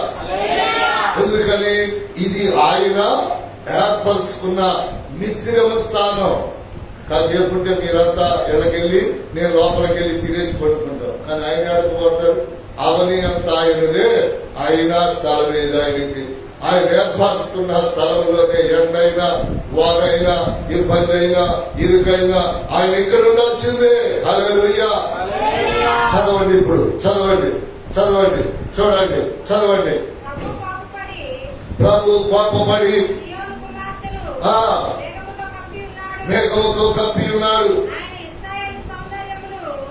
ఎందుకని? ఇది ఆయన ఏర్పరుచుకున్న మిశ్రమ స్థానం. కాసేపు ఉంటే మీరంతా ఇళ్ళకెళ్ళి నేను లోపలికి వెళ్ళి తినేసి పడుకుంటాం, కానీ ఆయన ఆడుకుపోతాడు. అవని అంత ఆయనదే, అయినా స్థలం ఏది ఆయనకి. ఆయన ఏర్పరచుకున్న స్థలంలోనే ఎండైనా, వారైనా, ఇబ్బంది అయినా, ఇరుకైనా ఆయన ఇక్కడ ఉండాల్సిందే. హల్లెలూయా. చదవండి, ఇప్పుడు చదవండి, చదవండి, చూడండి, చదవండి. ప్రభు కోపపడి మేఘముతో కప్పి ఉన్నాడు.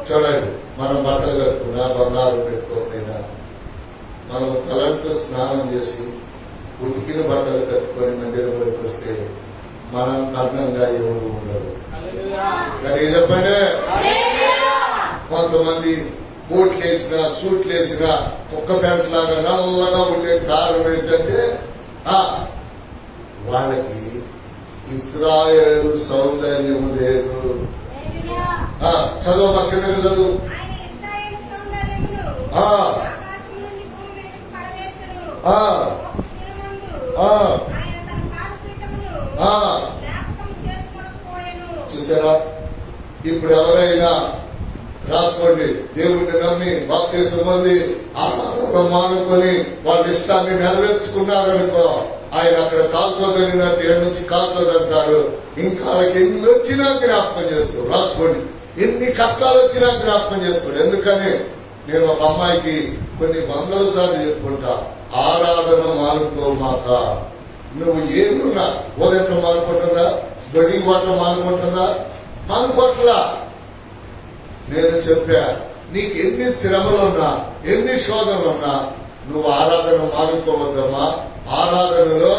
చూడండి, మనం బట్టలు కట్టుకున్నా, బంగారం పెట్టుకోకపోయినా, మనం తలంటూ స్నానం చేసి ఉతికిన బట్టలు కట్టుకొని మందిరంలోకి వస్తే మనం అందంగా ఎవరు ఉండరు. కానీ చెప్పండి, కొంతమంది కోట్లు వేసినా, సూట్లు వేసినా కుక్క ప్యాంట్ లాగా నల్లగా ఉండే కారణం ఏంటంటే వాళ్ళకి ఇశ్రాయేలు సౌందర్యం లేదు. చదువు పక్కన చదువు. చూసారా? ఇప్పుడు ఎవరైనా రాసుకోండి, దేవుణ్ణి నమ్మి బాప్తిసం పొంది ఆరాధన మానుకొని వాళ్ళ ఇష్టాన్ని నెరవేర్చుకున్నారనుకో, ఆయన అక్కడ కాల్తోదనినట్టు ఏడు నుంచి కాల్తోదంటాడు. ఇంకా వాళ్ళకి ఎన్ని వచ్చినా జ్ఞాపకం చేసుకో. రాసుకోండి, ఎన్ని కష్టాలు వచ్చినా జ్ఞాపకం చేసుకోండి. ఎందుకని నేను ఒక అమ్మాయికి కొన్ని వందల సార్లు చెప్పుకుంటా, ఆరాధన మానుకోమాక. నువ్వు ఏమున్నా ఉదయం మానుకుంటుందా, గడి వాటం మానుకుంటుందా? మానుకోట్లా. నేను చెప్పా, నీకు ఎన్ని శ్రమలున్నా, ఎన్ని శోధనలున్నా నువ్వు ఆరాధన మానుకోవద్దమ్మా. ఆరాధనలో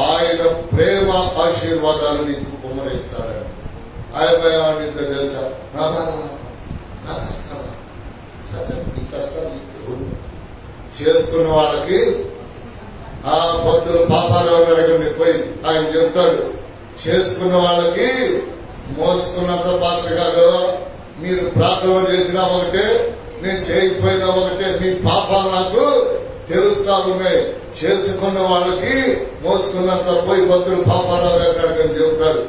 ఆయన ప్రేమ ఆశీర్వాదాలు నీకు కుమ్మరిస్తాడని. ఆయన తెలుసా, నా కష్టం, నీ కష్టాలు చేసుకున్న వాళ్ళకి ఆ భక్తులు పాపారావు అడగండి పోయి, ఆయన చెప్తాడు, చేసుకున్న వాళ్ళకి మోసుకున్నంత పాత్ర కాదు. మీరు ప్రార్థన చేసినా ఒకటే, నేను చేయకపోయినా ఒకటే, మీ పాపాలు నాకు తెలుస్తా ఉన్నాయి. చేసుకున్న వాళ్ళకి మోసుకున్నంత పోయి భక్తులు పాపారావు గారిని అడగని చెప్తాడు.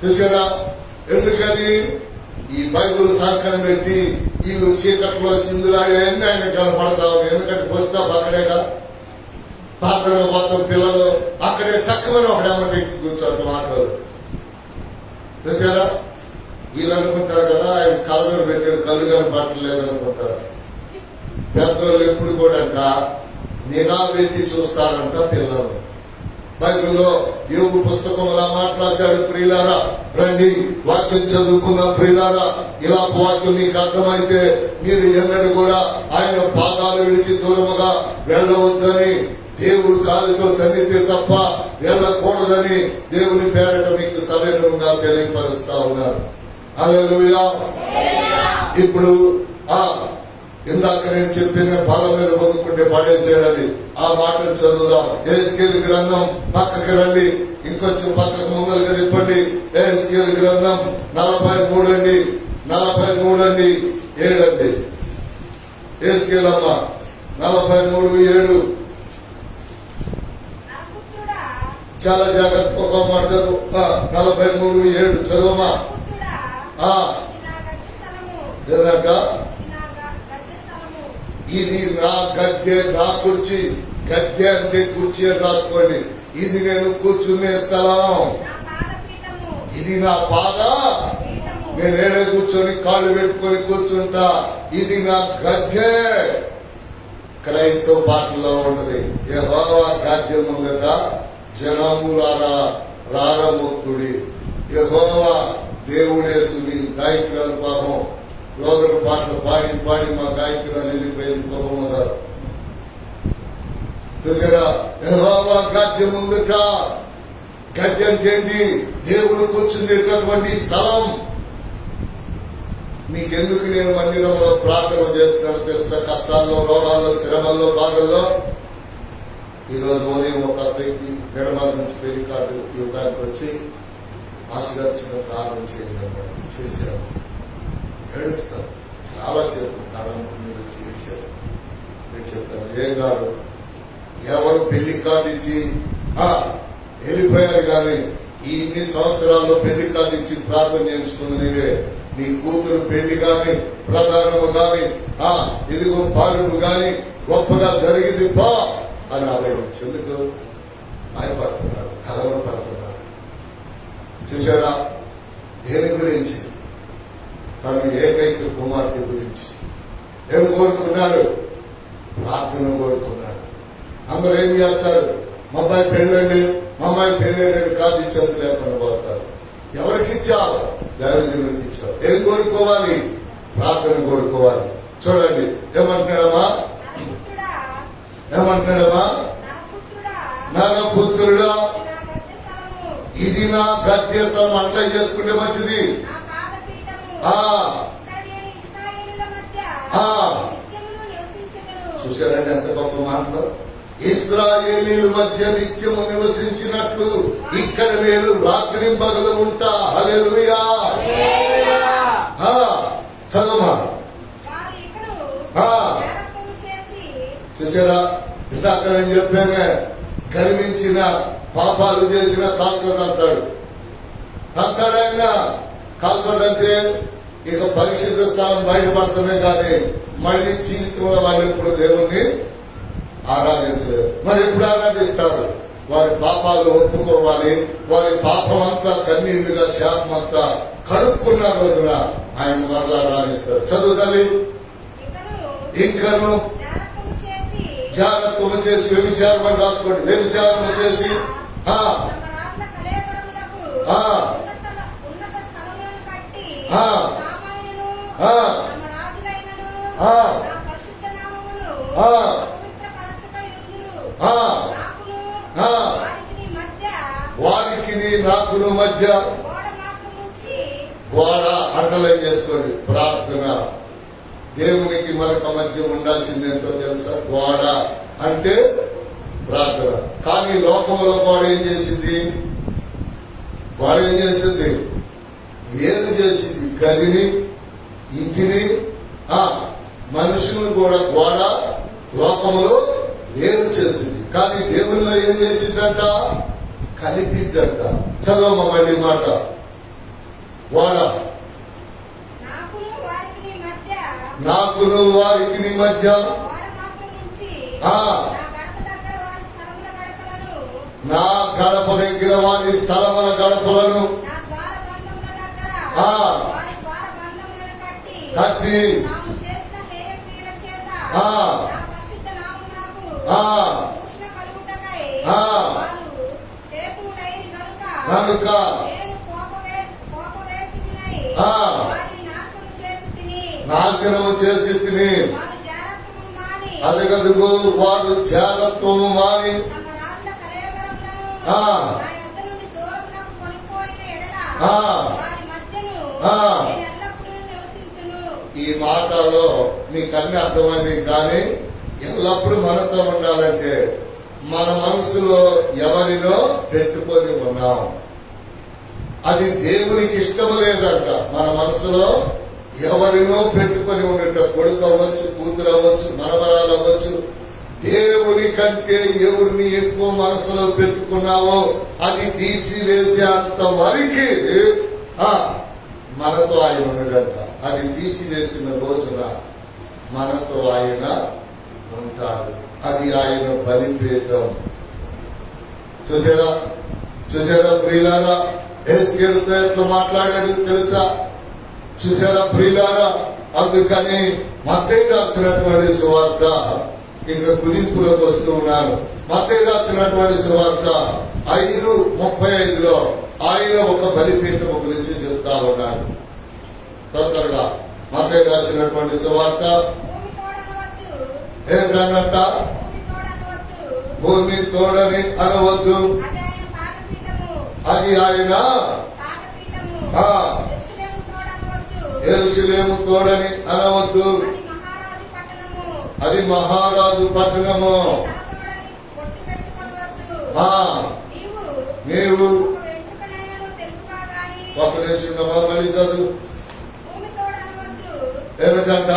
చూసారా? ఎందుకని? ఈ బైబుల్ సాంకరం పెట్టి వీళ్ళు చీకట్లో సింధులాడేవన్నీ ఆయన కనపడతా ఉన్నాయి. ఎందుకంటే పుస్తకం అక్కడేగా, పాత్రలో పోతాం పిల్లలు అక్కడే తక్కువని ఒకడేమంటే ఎక్కి కూర్చోవటం ఆటోలు. చూసారా? వీళ్ళు అనుకుంటారు కదా ఆయన కళ్ళను పెట్టాడు, కళ్ళు కానీ పట్టలేదు అనుకుంటారు. పెద్దోళ్ళు ఎప్పుడు కూడా నిఘా పెట్టి చూస్తారంట పిల్లలు. బైబిల్లో యోబు పుస్తకంలో మాట్లాడాడు. ప్రియులారా రండి వాక్యం చదువుకున్న ప్రియులారా, ఇలా వాక్యం మీకు అర్థమైతే మీరు ఎన్నడూ కూడా ఆయన పాదాలు విడిచి దూరముగా వెళ్ళవద్దని, దేవుడు కాలుతో తన్నితే తప్ప వెళ్ళకూడదని దేవుని పేరట మీకు సవినయంగా తెలియపరుస్తా ఉన్నారు. హల్లెలూయా. ఇప్పుడు ఇందాక నేను చెప్పిన బలం మీద పొందుకుంటే పడేసేయడది ఆ మాటను చదువుదాం. యెహెజ్కేలు గ్రంథం పక్కకి రండి, ఇంకొంచెం పక్కకు ముందరగా తిప్పండి. యెహెజ్కేలు గ్రంథం 43 అండి, 7 అండి. యెహెజ్కేలు అమ్మ 43:7 చాలా జాగ్రత్తగా మాట్లాడు. 43:7 చదువమ్మా. ఇది నా గద్దె, నా కుర్చీ. గద్దె అంటే కుర్చీ అని రాసుకోండి. ఇది నేను కూర్చునే స్థలం, ఇది నా పాద. నేను ఏడే కూర్చొని కాళ్ళు పెట్టుకొని కూర్చుంటా. ఇది నా గద్దె. క్రైస్తవ పాటల్లో ఉన్నది, యెహోవా గద్దె ముంగట జనములారా రారముక్తుడి. యెహోవా దేవుడేసుని గాయకురాలు పాపం లోదర పాటలు పాడి పాడి మా గాయకురాలు వెళ్ళిపోయింది గొప్పమ్మ గారు. చూసారా, యెహోవా గద్దె ముందుట. గద్దె అంటే దేవుడు కూర్చునేటటువంటి స్థలం. మీకెందుకు నేను మందిరంలో ప్రార్థన చేస్తున్నాను తెలుసా? కష్టాల్లో, రోగాల్లో, శ్రమల్లో, బాధల్లో. ఈరోజు ఉదయం ఒక వ్యక్తి మెడమాల నుంచి పెళ్లి కార్డు ఇవ్వడానికి వచ్చి మాస్టర్ చిన్న ప్రార్థన చేశారు. ఏడుస్తారు, చాలా చెప్పు కాలం మీరు చేశారు. నేను చెప్తాను, ఏం కాదు, ఎవరు పెళ్లి కార్డు ఇచ్చి వెళ్ళిపోయారు కానీ ఇన్ని సంవత్సరాల్లో పెళ్లి కార్డు ఇచ్చి ప్రార్థన చేయించుకుంది నీవే. నీ కూతురు పెళ్లి గాని, ప్రధానము గాని, ఇదిగో పాలుపు గాని గొప్పగా జరిగింది బా అని ఆలోచించేందుకు భయపడుతున్నాడు, కలవరపడుతున్నాడు. చూసారా, దేని గురించి? తను ఏకైక కుమార్తె గురించి ఏం కోరుకున్నాడు? ప్రార్థన కోరుకున్నాడు. అందరూ ఏం చేస్తారు? మా అమ్మాయి పెళ్ళండి, మా అమ్మాయి పెళ్ళండి కాదు ఇచ్చేంత లేకుండా పోతారు. ఎవరికి ఇచ్చావు? దైవజనుడికి ఇచ్చావు. ఏం కోరుకోవాలి? ప్రార్థన కోరుకోవాలి. చూడండి ఏమంటున్నాడమ్మా, ఏమంటున్నాడమ్మా, నరపుత్రుడా ఇది నా గద్దె స్థలం. అట్లా చేసుకుంటే మంచిది. చూశారండి ఎంత గొప్ప మాటలు. ఇశ్రాయేలీల మధ్య నిత్యము నివసించినట్లు ఇక్కడ నేను రాత్రి పగలు ఉంటా. హల్లెలూయా. చదవమా. చూసారా, ఇందాక నేను చెప్పానే, గర్వించిన పాపాలు చేసిన కాల్తదంటాడు. అంతాడైన కాల్తదంటే ఇక పరిశుద్ధ స్థానం బయటపడుతున్నాయి కానీ మళ్ళీ జీవితంలో వాళ్ళు ఎప్పుడు దేవుణ్ణి ఆరాధించలేదు. మరి ఎప్పుడు ఆరాధిస్తారు? వారి పాపాలు ఒప్పుకోవాలి. వారి పాపం అంతా కన్నీళ్లుగా శాపం అంతా కడుక్కున్న రోజున ఆయన మరలా రాణిస్తారు. చదువుతల్లి. ఇంకను జాగ్రత్తము చేసి వ్యభిచారం అని రాసుకోండి. వ్యభిచారము చేసి వారికి నాకును మధ్య గోడ అండర్లైన్ చేసుకోండి. ప్రార్థన. దేవునికి మనకు మధ్య ఉండాల్సింది ఏంటో తెలుసా? గోడ అంటే ప్రార్థన. కానీ లోకంలో గోడ ఏం చేసింది? గోడ ఏం చేసింది? వేరు చేసింది. గదిని, ఇంటిని, మనుషులను కూడా గోడ లోకములో వేరు చేసింది. కానీ దేవుల్లో ఏం చేసిందంట? కలిపిద్దంట. చదవమ్మ మళ్ళీ మాట. గోడ నాకును వారికి మధ్య నా గడప దగ్గర వారి స్థలముల గడపలను కట్టి ఆ, దూషణ కలుగుటకై ఆ. వారు హేతువులైరి గనుక కనుక నేను కోపవేశుడినై ఆ. వారిని నాశనము చేసి తిని నాశనము చేసి తిని వారు జారత్వమును మాని అదగదుగు వారు జారత్వము మాని తమ రాజుల కలయబరములను ఆ. నా యొద్ద నుండి దూరమునకు కొనిపోయిన ఎడల ఆ. వారి మధ్యను ఆ. నేను ఎల్లప్పుడూ నివసింతును. ఈ మాటలో మీకు అన్ని అర్థమైంది. కానీ ఎల్లప్పుడూ మనతో ఉండాలంటే మన మనసులో ఎవరినో పెట్టుకొని ఉన్నాం. అది దేవునికి ఇష్టం లేదంట. మన మనసులో ఎవరినో పెట్టుకొని ఉండట, కొడుకు అవ్వచ్చు, కూతురు అవ్వచ్చు, మనవరాలు అవ్వచ్చు. దేవుని కంటే ఎవరిని ఎక్కువ మనసులో పెట్టుకున్నావో అది తీసివేసే అంత వరకు మనతో ఆయన ఉండడంట. అది తీసివేసిన రోజున మనతో ఆయన ఉంటాడు. అది ఆయన బలిపీఠం. చూసారా ప్రియులారా, యేసుతో ఎట్లా మాట్లాడాడు తెలుసా? చూసారా ప్రియులారా? అందుకని మత్తయి రాసినటువంటి సువార్త, ఇంకా కుదింపులోకి వస్తూ ఉన్నాను. మత్తయి రాసినటువంటి సువార్త 5:35లో ఆయన ఒక బలిపీఠం గురించి చెప్తా ఉన్నాడు. తొందరగా మత్తయి రాసినటువంటి సువార్త భూమి తోడనవద్దు, ఏంటన్నట్ట? భూమి భూమి తోడనవద్దు. తోడని అనవద్దు. అది ఆయన పాదపీఠము. అది ఆయన పాదపీఠము. ఆ. యెరూషలేము తోడనవద్దు. యెరూషలేము తోడని అనవద్దు. అది మహారాజు పట్టణము. అది మహారాజు పట్టణము. తన తోడని ఒట్టు పెట్టుకొనవద్దు. ఆ. నీవు ఒక వెంట్రుకనైనను తెలుపుగా గాని ఒక నిమిషం మళ్ళీ చదువు. భూమి తోడనవద్దు. ఏమిటంట?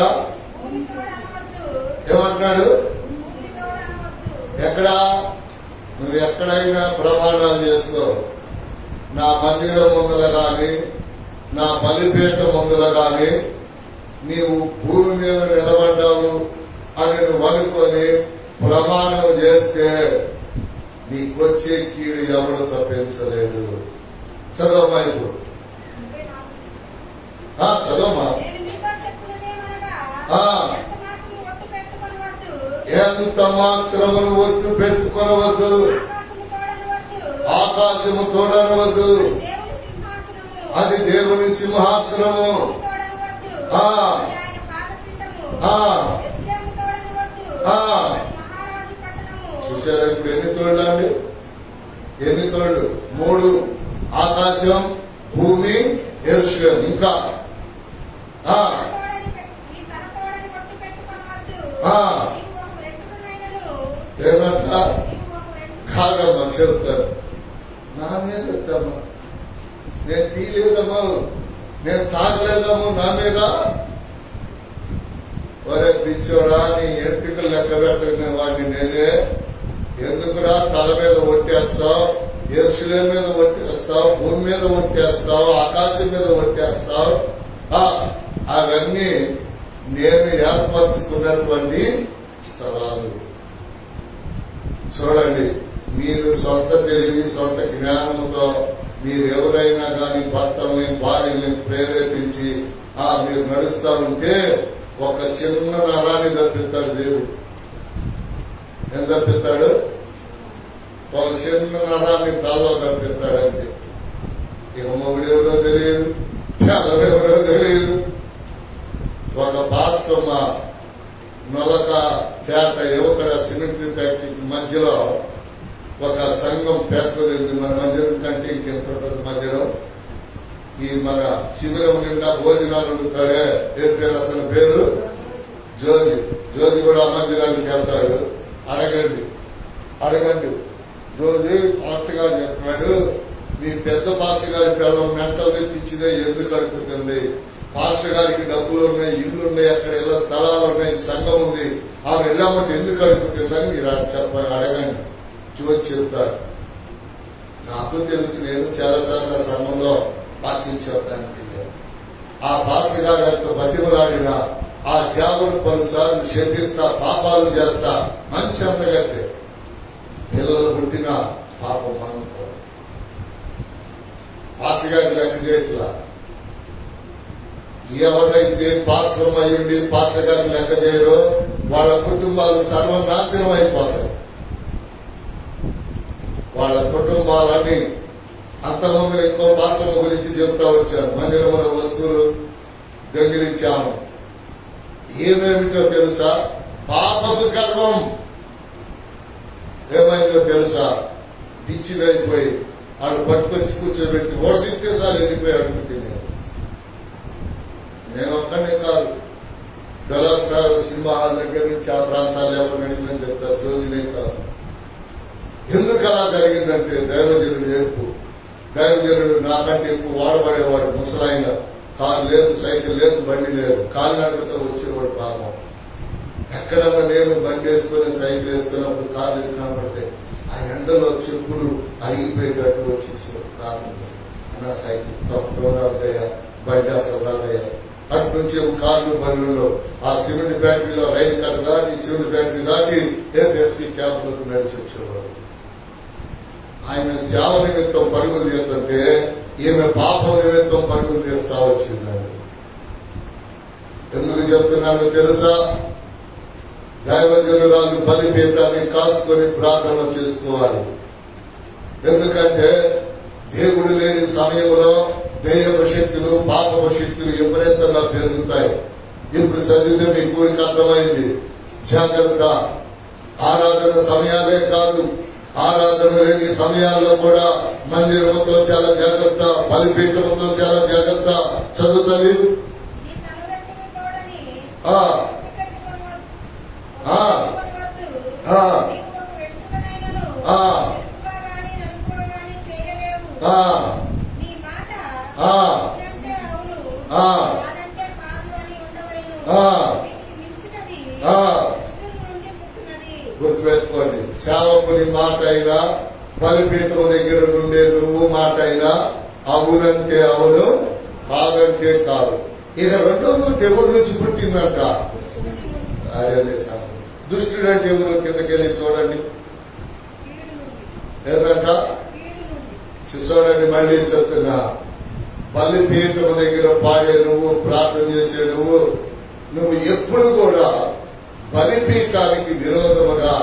భూమి తోడనవద్దు. ఏమంటున్నాడు? భూమి తోడనవద్దు. ఎక్కడా? నువ్వు ఎక్కడైనా ప్రమాణాలు చేసుకో. నా మందిరం ముందర గాని, నా బలిపీఠ ముందర గాని నీవు భూమి మీద నిలబడ్డావు అని నువ్వు అనుకొని ప్రమాణం చేస్తే నీకొచ్చే కీడు ఎవడు తప్పించలేడు. చదవమ్మా ఇప్పుడు. చదవమ్మా. నేను మీతో చెప్పున్నదేమనగా, ఆ. ఎంత మాత్రము ఒట్టు పెట్టుకొనవద్దు. ఎంత మాత్రమును ఒట్టు పెట్టుకొనవద్దు. ఆకాశము తోడనవద్దు. ఆకాశము తోడనవద్దు. దేవుని సింహాసనము. అది దేవుని సింహాసనము. భూమి తోడనవద్దు. ఆ. అది ఆయన పాదపీఠము. ఆ. యెరూషలేము తోడనవద్దు. ఆ. అది మహారాజు పట్టణము. చూసారా ఇప్పుడు ఎన్ని తోళ్ళు అండి? ఎన్ని తోళ్ళు? 3. ఆకాశం, భూమి, యెరూషలేము. ఇంకా ఆ. నీ తల తోడని ఒట్టు పెట్టుకొనవద్దు. ఆ. నీవు ఒక వెంట్రుకనైనను ఏమంట? నీవు ఒక వెంట్రుక కాదమ్మా చెప్తారు. నా మీద పెట్టమ్మా, నేను తీయలేదమ్మా, నేను తాగలేదమ్మా నా మీద. ఒరే పిచ్చోడా, నీ ఎంపికలు లెక్క పెట్టిన వాడిని నేనే. ఎందుకురా తల మీద ఒట్టేస్తావు, యెరూషలేము మీద ఒట్టేస్తావు, భూమి మీద ఒట్టేస్తావు, ఆకాశం మీద ఒట్టేస్తావు? అవన్నీ నేను ఏర్పరచుకున్నటువంటి స్థలాలు. చూడండి, మీరు సొంత తెలివి, సొంత జ్ఞానంతో మీరు ఎవరైనా కానీ భర్తల్ని, భార్యల్ని ప్రేరేపించి మీరు నడుస్తా ఉంటే ఒక చిన్న నరాన్ని తప్పిస్తాడు దేవుడు. ఏం తప్పిస్తాడు? ఒక చిన్న నరాన్ని తలలో తప్పిస్తాడు అంతే. ఇక మొగుడు ఎవరో తెలియదు, ఎవరెవరో తెలియదు. ఒక పాస్టమ్మ నొలక పేట యువకడ సిమెంట్ ఫ్యాక్టరీ మధ్యలో ఒక సంఘం పెద్దది. మన మందిరం కంటే ఇంకెంత ఉంటుంది మధ్యలో. ఈ మన శిబిరం నిండా భోజనాలు ఉంటాడే. ఏ పేరు అతని పేరు? జోజి. జోజి కూడా మందిరానికి వెళ్తాడు. అడగండి జోజి పాస్టర్ గారు చెప్పాడు, మీ పెద్ద పాస్టర్ గారి పిల్లలు మెంటల్ తెప్పించిదే ఎందుకు అడుగుతుంది? పాస్టర్ గారికి డబ్బులు ఉన్నాయి, ఇల్లు ఉన్నాయి, అక్కడ ఇలా స్థలాలు ఉన్నాయి, సంఘం ఉంది, ఆమె వెళ్ళామంటే ఎందుకు అడుగుతుందని మీరు అడగండి. చూసి చెప్తాడు. నాకు తెలుసు, నేను చాలాసార్లు ఆ సంఘంలో వాక్యం చెప్పడానికి వెళ్ళాను. ఆ పాస్టర్ గారు ఎంత బతిమలాడినా ఆ సేవను పలుసార్లు క్షమిస్తా, పాపాలు చేస్తా, మంచి అందగతే. పిల్లలు పుట్టిన పాపం అనుకో. పాస్టర్ గారికి లెక్క చేయట్లా. ఎవరైతే పాస్టర్ అయ్యుండి పాస్టర్ గారిని లెక్క చేయరో వాళ్ళ కుటుంబాలు సర్వనాశనం అయిపోతాయి. వాళ్ళ కుటుంబాలన్నీ అంతమంది ఇంకో పాఠశాల గురించి చెప్తా వచ్చాను. మందిరముల వస్తువులు దొంగిలించాము. ఏమేమిటో తెలుసా? పాపపు గర్వం. ఏమైందో తెలుసా? పిచ్చిదైపోయి ఆడు పట్టుకొచ్చి కూర్చోబెట్టి ఓడదిప్పేసారి వెళ్ళిపోయి అడుగు తిన్నాను. నేను ఒక్కనే కాదు, డలాస్ సినిమా హాల్ దగ్గర నుంచి ఆ ప్రాంతాలు ఎవరు అడిగిందని చెప్తారు. రోజునే కాదు. ఎందుకు అలా జరిగిందంటే దైవజనుడు ఏడుపు. దైవజనుడు నాకంటే ఎక్కువ వాడబడేవాడు. ముసలాయన, కారు లేదు, సైకిల్ లేదు, బండి లేదు, కాలినడకతో వచ్చేవాడు. పాపం ఎక్కడన్నా నేను బండి వేసుకొని సైకిల్ వేసుకున్నప్పుడు కాళ్ళు ఎదురు కనపడితే ఆ ఎండలో చెప్పులు అరిగిపోయేటట్టు వచ్చేసాడు. ప్రార్థన అన్న సైకిల్ తప్పడం రాదయ్యా, బండి అసలు రాదయ్యా. అటు నుంచి కార్లు బండ్లలో ఆ సిమెంట్ ఫ్యాక్టరీలో రైలు కట్ట దాటి సిమెంట్ ఫ్యాక్టరీ దాటి ఏపీఎస్కి క్యాంపులకు నడిచి వచ్చేవాడు. ఆయన సేవ నిమిత్తం పరుగులు చేస్తుంటే ఈమె పాపం నిమిత్తం పరుగులు చేస్తా వచ్చిందండి. ఎందుకు చెప్తున్నానో తెలుసా? దైవజనురాలు బలిపీఠాన్ని కాసుకొని ప్రార్థన చేసుకోవాలి. ఎందుకంటే దేవుడు లేని సమయంలో దైవ శక్తులు, పాప శక్తులు విపరీతంగా పెరుగుతాయి. ఇప్పుడు చదివితే మీ కోరిక అర్థమైంది. జాగ్రత్త. ఆరాధన సమయాలే కాదు, ఆరాధన లేని సమయాల్లో కూడా మందిరముతో చాలా జాగ్రత్త, బలిపీఠముతో చాలా జాగ్రత్త. చదువుతుంది. గుర్తుపెట్టుకోండి, సేవకుని మాట అయినా బలిపీఠం దగ్గర నుండే నువ్వు మాట అయినా అవునంటే అవును, కాదంటే కాదు. ఇక రెండో మాట ఎవరి నుంచి పుట్టిందంట? అదే సార్. దుష్టుడు అంటే ఎవరు? కిందకెళ్ళి చూడండి. ఏదంట? చూడండి, మళ్ళీ చెప్తున్నా. బలిపీఠం దగ్గర పాడే నువ్వు, ప్రార్థన చేసే నువ్వు ఎప్పుడు కూడా బలిపీఠానికి విరోధముగా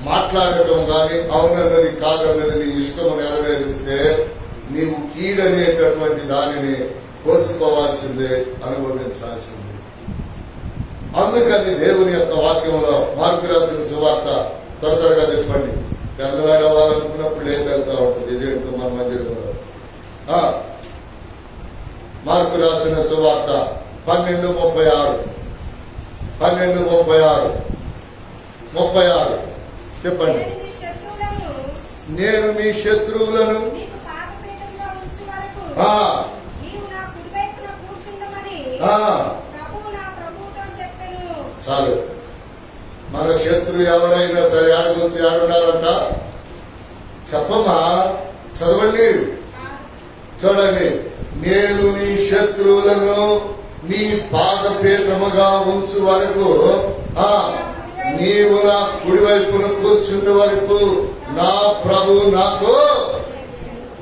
మాట్లాడటం కానీ అవునన్నది కాదన్నది నీ ఇష్టము నెరవేరిస్తే నీవు కీడనేటటువంటి దానిని కోసుకోవాల్సిందే, అనుభవించాల్సిందే. అందుకని దేవుని యొక్క వాక్యంలో మార్కు రాసిన సువార్త త్వరగా చెప్పండి. పెద్దలాడవాలనుకున్నప్పుడు ఏం వెళ్తా ఉంటుంది. ఇదేంటో మన మందిరంలో మార్కు రాసిన సువార్త 12:36 చెప్పండి. నేను మీ శత్రువులను చాలు. మన శత్రువు ఎవరైనా సరే అడుగుతూ ఆడున్నారంట. చెప్పమ్మా, చదవండి, చూడండి. నేను నీ శత్రువులను నీ పాదపీఠముగా ఉంచు వరకు, నీవు నా కుడివైపున కూర్చున్న వరకు నా ప్రభు నాకు.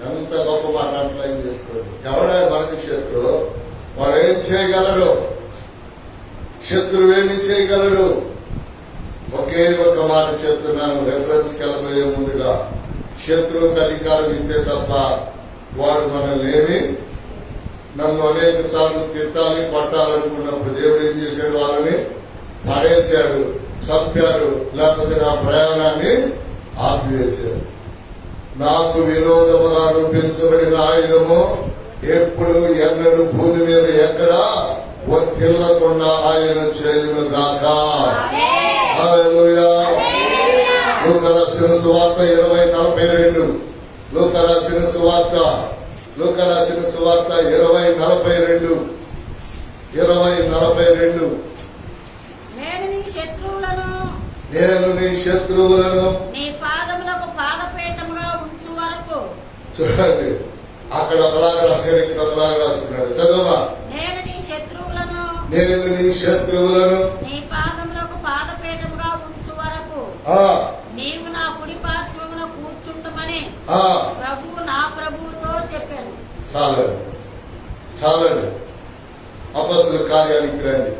ఎంత గొప్ప మాట అట్లయిన చేసుకోండి. ఎవడా మనకి శత్రువు? వాడు ఏం చేయగలడు? శత్రువు ఏమి చేయగలడు? ఒకే ఒక్క మాట చెప్తున్నాను, రెఫరెన్స్ వెళ్ళబోయే ముందుగా. శత్రువుకి అధికారం ఇస్తే తప్ప వాడు మనల్ని ఏమి. నన్ను అనేక సార్లు తిట్టాలి, పట్టాలనుకున్నప్పుడు దేవుడు ఏం చేశాడు? వాళ్ళని పడేశాడు, చంపాడు, లేకపోతే నా ప్రయాణాన్ని ఆపివేశాడు. నాకు విరోధముగా రూపించబడిన ఆయుధము ఎప్పుడు ఎన్నడూ భూమి మీద ఎక్కడా వర్తిల్లకుండా ఆయన చేయును గాక. హల్లెలూయా. లూకా రాసిన సువార్త 20:42. లూకా రాసిన సువార్త 20:42. నేను నీ శత్రువులను నీ పాదములకు పాదపీఠముగా ఉంచు వరకు. చూడండి, అక్కడ ఒకలాగా రాశాడు, ఇక్కడ ఒకలాగా రాస్తున్నాడు. చదువా. నేను నీ శత్రువులను నీ పాదములకు పాదపీఠముగా ఉంచు వరకు నీవు నా కుడి పార్శ్వమున కూర్చుంటమని ప్రభువు నా ప్రభువుతో చెప్పాను. చాలండి. అపొస్తలుల కార్యానికి రండి.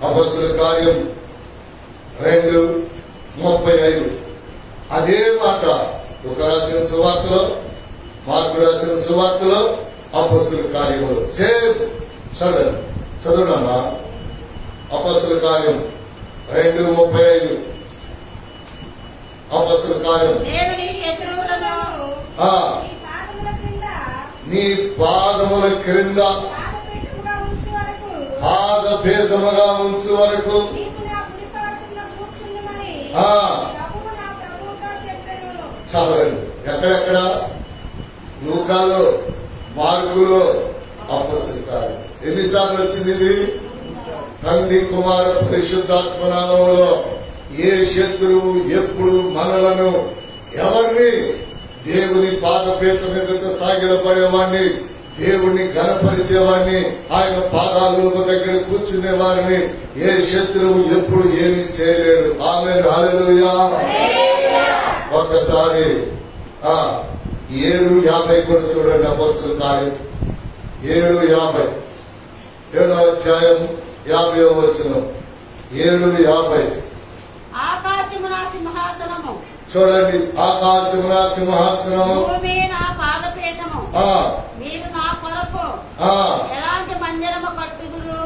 అపొస్తలుల కార్యం 2:35 అదే మాట ఒక రాసిన సువార్తలో, మార్కు రాసిన సువార్తలో, అపొస్తలుల కార్యములు సేమ్. చదవడమ్మా. అపొస్తలుల కార్యం 2:35. అపొస్తలుల కార్యం. నీ పాదముల క్రింద పాదభేదముగా ఉంచు వరకు చదవండి. ఎక్కడెక్కడ? లూకాలో, మార్కులో, అపొస్తలుల కార్యం. ఎన్నిసార్లు వచ్చింది ఇది? తండ్రి కుమార పరిశుద్ధాత్మ నామములో ఏ శత్రువు ఎప్పుడు మనలను ఎవరిని దేవుని పాదపీఠ మీద సాగిలపడేవాడిని, దేవుణ్ణి ఘనపరిచేవాడిని, ఆయన పాదాల దగ్గర కూర్చునే వారిని ఏ శత్రువు ఎప్పుడు ఏమీ చేయలేడు. ఆమేన్, హల్లెలూయా. ఒక్కసారి 7:50 కూడా చూడండి. అపొస్తలుల కార్యం 7:50, 7వ అధ్యాయం 50వ వచనం. 7:50 ఆకాశమున సింహాసనము చూడండి. ఆకాశమున సింహాసనము, భూమి నా పాదపీఠము. మీరు నా కొరకు ఎలాంటి మందిరము కట్టుదురు?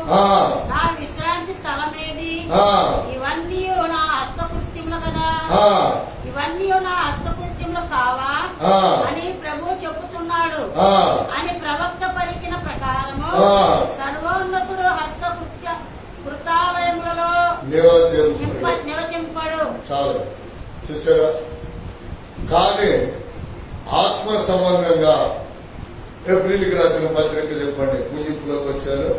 నా విశ్రాంతి స్థలమేది? ఇవన్నీ నా హస్తకృత్యములు కదా. ఇవన్నీ నా హస్తకృత్యములు కావా అని ప్రభు చెప్పుచున్నాడు అని ప్రవక్త పలికిన ప్రకారము సర్వోన్నతుడు కృతాలయములలో నివసింపడు. చాలు, చూసారా? కానీ ఆత్మ సంబంధంగా ఏప్రిల్కి రాసిన పత్రిక చెప్పండి. ముగింపులోకి వచ్చారు.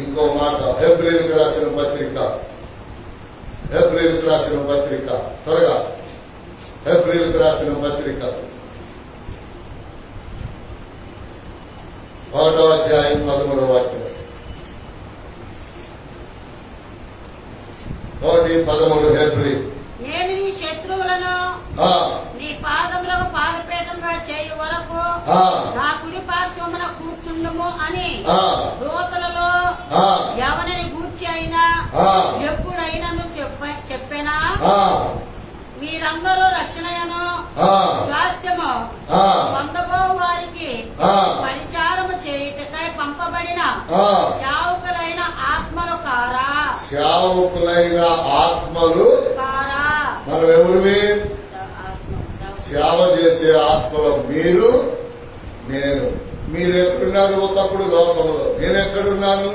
ఇంకో మాట, ఏప్రిల్కి రాసిన పత్రిక, ఏప్రిల్కి రాసిన పత్రిక, త్వరగా ఏప్రిల్కి రాసిన పత్రిక 1వ అధ్యాయం 13వ వాక్యం. 1:13 ఏప్రిల్. నేను నీ శత్రువులను నీ పాదములకు పాదపీఠంగా చేయు వరకు నా కుడి పార్శ్వమున కూర్చుండుము అని దూతలలో ఎవరిని గూర్చి అయినా ఎప్పుడైనను చెప్పినా మీరందరూ రక్షణయను స్వాస్థ్యము పొందబో వారికి పరిచారము చేయుటకై పంపబడిన సేవకులైన ఆత్మలు కారా? సేవకులైన ఆత్మలు కారా? మనం ఎవరిని? సేవ చేసే ఆత్మలు మీరు, నేను. మీరెక్కడున్నారు? ఒకప్పుడు లోకంలో. నేనెక్కడున్నాను?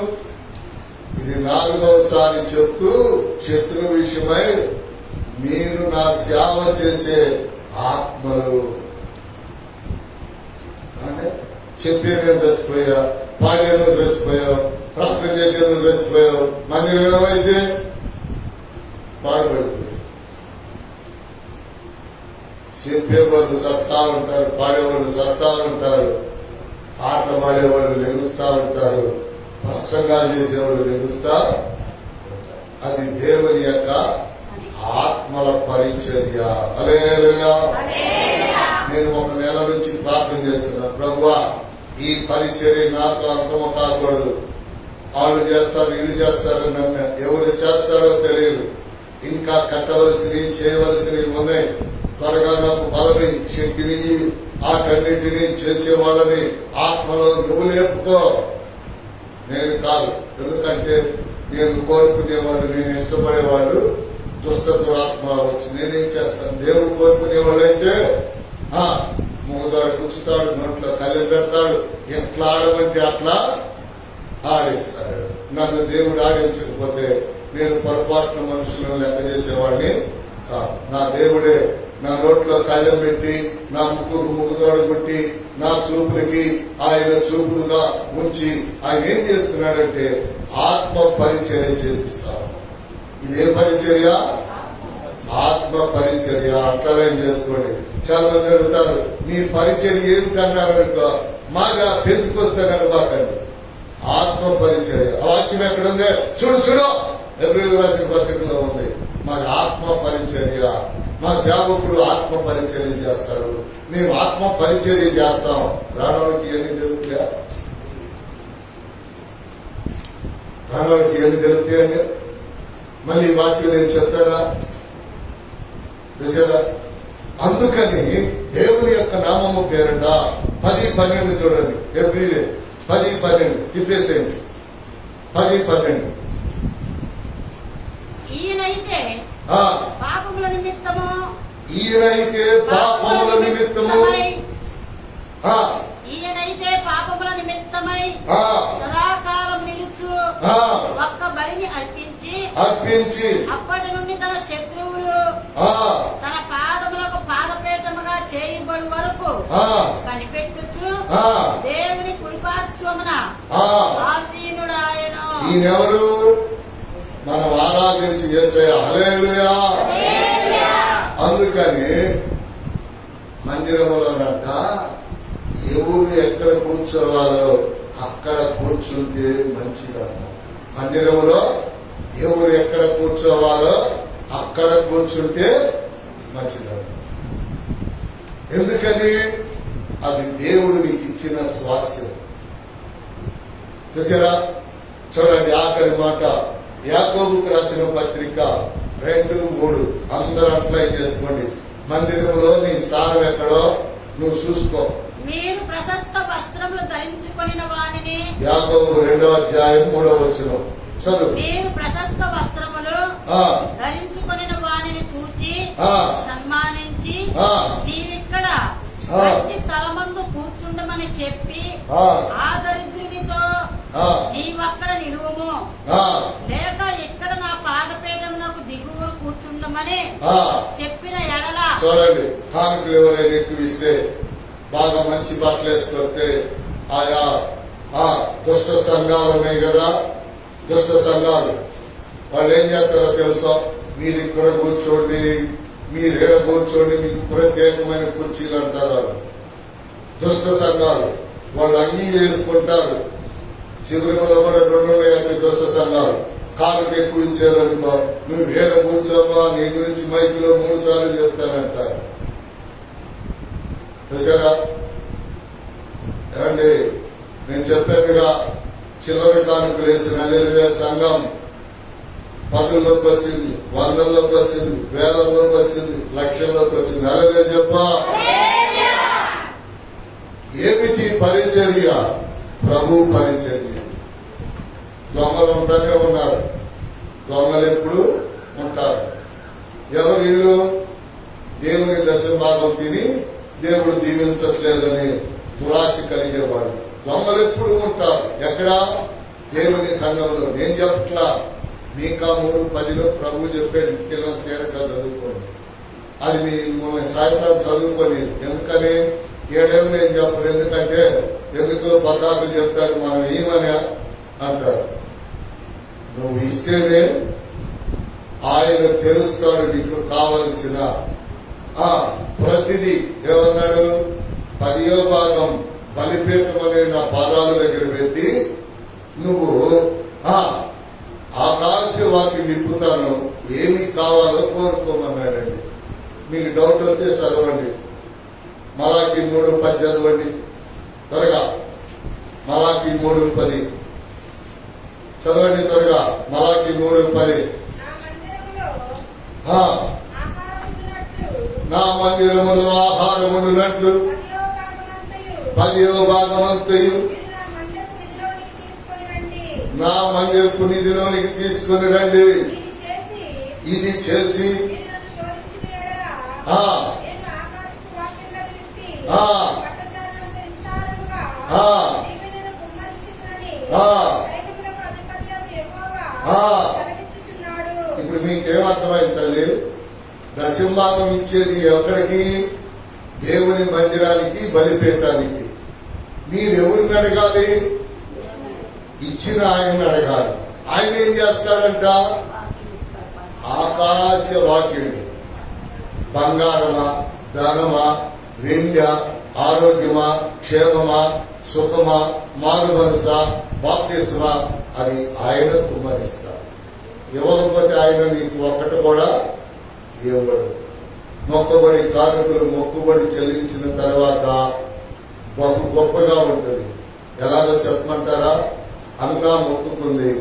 ఇది 4వసారి చెప్తూ శత్రు విషయమై మీరు నా సేవ చేసే ఆత్మలు. అంటే చెప్పే నువ్వు చచ్చిపోయా, పాడే నువ్వు చచ్చిపోయావు, ప్రార్థన చేసే నువ్వు చచ్చిపోయావు, మందిరం ఏమైతే పాడుపడిపోయి. చెప్పేవాళ్ళు సస్తా ఉంటారు, పాడేవాళ్ళు సస్తా ఉంటారు, పాటలు పాడేవాళ్ళు లెగుస్తా ఉంటారు, ప్రసంగాలు చేసేవాళ్ళు లెగుస్తా ఉంటారు. అది దేవుని యొక్క ఆత్మల పరిచర్య. హల్లెలూయా. నేను 1 నెల నుంచి ప్రార్థన చేస్తున్నా, ప్రభువా ఈ పరిచర్య నాతో అర్థము కాకూడదు. వాళ్ళు చేస్తారు, వీళ్ళు చేస్తారు, నన్ను ఎవరు చేస్తారో తెలియదు. ఇంకా కట్టవలసినవి, చేయవలసినవి ఉన్నాయి. త్వరగా నాకు బలని, శక్తిని, వాటన్నిటినీ చేసే వాళ్ళని ఆత్మలో నువ్వు లేపుకో. నేను కాదు. ఎందుకంటే నేను కోరుకునేవాడు, నేను ఇష్టపడేవాడు దుష్ట దురాత్మ వచ్చి నేనేం చేస్తాను? దేవుడు కోరుకునేవాడైతే ముగదాడు కూర్చుతాడు, నోట్లో కళ్ళె పెడతాడు, ఎట్లా ఆడమంటే అట్లా ఆడిస్తాడు. నన్ను దేవుడు ఆడించకపోతే నేను పొరపాటున మనుషులను లెక్క చేసేవాడిని కాదు. నా దేవుడే నా నోట్లో కళ్ళెం పెట్టి, నా ముక్కుకు ముక్కుదోడు కొట్టి, నా చూపులకి ఆయన చూపులుగా ఉంచి ఆయన ఏం చేస్తున్నాడంటే ఆత్మ పరిచర్య చేపిస్తాడు. ఇదే పరిచర్య, ఆత్మ పరిచర్య. అట్లనే చేసుకోండి. చాలా మంది అడుగుతారు, మీ పరిచర్య ఏమిటన్నారు అనుకో, మాగా పెంచుకొస్తానని బాకండి. ఆత్మ పరిచర్య. ఆ వాక్యం ఎక్కడ ఉంది? చూడు ఏప్రిల్ రాసిన పత్రికలో ఉంది. మాది ఆత్మ పరిచర్య. మా సేవకుడు ఆత్మ పరిచర్య చేస్తాడు, మేము ఆత్మ పరిచర్య చేస్తాం. రాణాలకి ఎన్ని జరుగుతాయా? రాణాలకి ఎన్ని జరుగుతాయండి? మళ్ళీ వాక్యం నేను చెప్తారా? చూసారా? అందుకని దేవుని యొక్క నామము పేరట 10-12 చూడండి. ఎవ్రీడే 10-12 తిప్పేసేయండి. 10-12 ఈయనైతే పాపముల నిమిత్తము ఈయనైతే పాపముల నిమిత్తమై సదాకాలం నిలుచు ఒక్క బలిని అర్పించి అప్పటి నుండి తన శత్రువులు తన పాదములకు పాదపీఠముగా చేయబడి వరకు కనిపెట్టుచు దేవుని కుడిపార్శ్వమున ఆసీనుడాయను. ఈయనెవరు? మనం ఆరాధించి యేసయ్య. హల్లెలూయా. అందుకని మందిరములోనట ఎవరు ఎక్కడ కూర్చోవాలో అక్కడ కూర్చుంటే మంచిదట. మందిరములో ఎవరు ఎక్కడ కూర్చోవాలో అక్కడ కూర్చుంటే మంచిదట. ఎందుకని? అది దేవుడు నీకు ఇచ్చిన స్వాస్థ్యం. చూసారా? చూడండి ఆఖరి మాట యాకోబుకు రాసిన పత్రిక 2:3 అందరూ అప్లై చేసుకోండి. మందిరంలో నీ స్థానం ఎక్కడో నువ్వు చూసుకో. మీరు ప్రశస్త వస్త్రములు ధరించుకొనిన వానిని, యాకోబు 2వ అధ్యాయం 3వ వచనం చదువు. మీరు ప్రశస్త వస్త్రములు ధరించుకొనిన వానిని చూచి సన్మానించి నీవిక్కడ మంచి స్థలమందు కూర్చుండమని చెప్పి ఆ దరిద్రునితో నీవక్కడ నిలువుము, లేక ఇక్కడ నా పాదపీఠమునకు దిగువ కూర్చుండమని చెప్పిన ఎడల. చూడండి, కానుకలు ఎవరైనా ఎక్కువ ఇస్తే బాగా మంచి బట్టలు వేసుకొస్తే ఆయా దుష్ట సంఘాలు ఉన్నాయి కదా, దుష్ట సంఘాలు వాళ్ళు ఏం చేస్తారో తెలుసా? మీరు ఇక్కడ కూర్చోండి, మీరు ఏడ కూర్చోండి, మీకు ప్రత్యేకమైన కుర్చీలు అంటారు. దుష్ట సంఘాలు వాళ్ళు అంగీలు వేసుకుంటారు. శిబిరంలో కూడా 2 దుష్ట సంఘాలు. కానుక ఎక్కువ ఇచ్చారనుకో, నువ్వు ఏడ కూర్చోమ్మా, నీ గురించి మైకులో 3 సార్లు చెప్తానంటారు. చూసారా? ఏమండి, నేను చెప్పానుగా, చిల్లర కానుకలు వేసిన హల్లెలూయా సంఘం 10లోకి వచ్చింది, 100లోకి వచ్చింది, 1000లోకి వచ్చింది, లక్షల్లోకి వచ్చింది. హల్లెలూయా చెప్పా. ఏమిటి పరిచర్య? ప్రభు పరిచర్య. దొంగలు ఉంటూనే ఉన్నారు. దొంగలు ఎప్పుడు ఉంటారు. ఎవరు వీళ్ళు? దేవుని దశభాగం తిని దేవుడు దీవించట్లేదని దురాశ కలిగేవాడు. దొంగలు ఎప్పుడు ఉంటారు. ఎక్కడ? దేవుని సంఘంలో. నేను చెప్పట్లా, మీకా 3:10 ప్రభు చెప్పాడు, ఇంటిలో తేరక చదువుకోండి. అది మీ సాయంత్రం చదువుకొని. ఎందుకని? ఏడేమో నేను చెప్పను. ఎందుకంటే ఎందుకో పతాకులు చెప్తాడు, మనం ఏమని అంటారు. నువ్వు ఇస్తేనే ఆయన తెలుస్తాడు నీకు కావలసిన ప్రతిదీ. ఏమన్నాడు? 10వ భాగం బలిపీఠం అనే నా పాదాల దగ్గర పెట్టి నువ్వు ఆకాశ వాకి నింపుతాను, ఏమి కావాలో కోరుకోమన్నాడండి. మీకు డౌట్ వస్తే చదవండి. మలాకి 3:10 చదవండి త్వరగా. మలాకి 3:10 చదవండి త్వరగా. మలాకి 3:10. నా మందిరములో ఆహారముండునట్లు 10వ భాగమంతయు నా మందిరపు నిధిలోనికి తీసుకుని రండి. ఇది చేసి ఇప్పుడు మీకేమర్థమైంది తల్లి? దశంభాగం ఇచ్చేది ఎక్కడికి? దేవుని మందిరానికి, బలిపీఠానికి. మీరెవరిని అడగాలి? ఇచ్చిన ఆయన్ని అడగాలి. ఆయన ఏం చేస్తాడంట? ఆకాశ వాక్యుడు. బంగారమా, ధనమా, వెండ, ఆరోగ్యమా, క్షేమమా, సుఖమా, మారుమనస, బాప్తిస్మా, అది ఆయన కుమ్మరిస్తాడు. ఇవ్వకపోతే ఆయన నీకు ఒక్కటి కూడా ఇవ్వడు. మొక్కబడి కానుకలు మొక్కుబడి చెల్లించిన తర్వాత బహు గొప్పగా ఉంటుంది. ఎలాగో చెప్పమంటారా? అన్నా మొక్కుకుంది,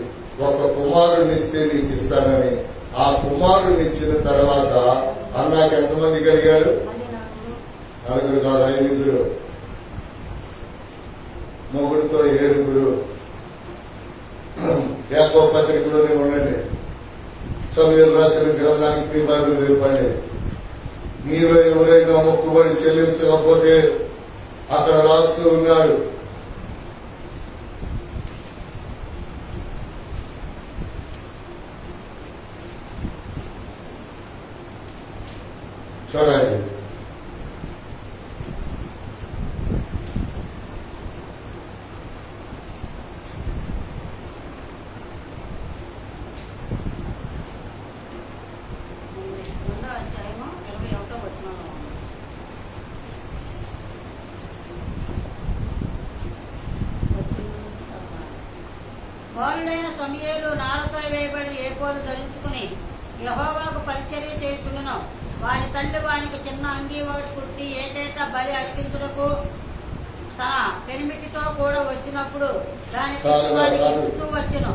ఒక కుమారుని ఇస్తే నీకు ఇస్తానని. ఆ కుమారుని ఇచ్చిన తర్వాత అన్నాకి ఎంతమంది కలిగారు? మళ్ళీ నలుగురు. నలుగురు కాదు, 5. మొగుడుతో 7. యాకోబు పత్రికలోనే ఉండండి. సమూయేలు రాసిన గ్రంథానికి మీ బైబిల్ తెరపండి. మీలో ఎవరైనా మొక్కుబడి చెల్లించకపోతే అక్కడ రాస్తూ ఉన్నాడు, చూడండి. రెండో అధ్యాయము 21వ వచనంలో ఉంది. బాలుడైన సమూయేలు నారతో వేయబడిన ఏపోలు ధరించుకుని యెహోవాకు పరిచర్య చేయుచుండెను. వాని తల్లి వానికి చిన్న అంగీ ఒకటి కుట్టి ఏటేటా బలి అర్పించుటకు తన పెనిమిటితో కూడా వచ్చినప్పుడు దాని వారికి చుట్టూ వచ్చెను.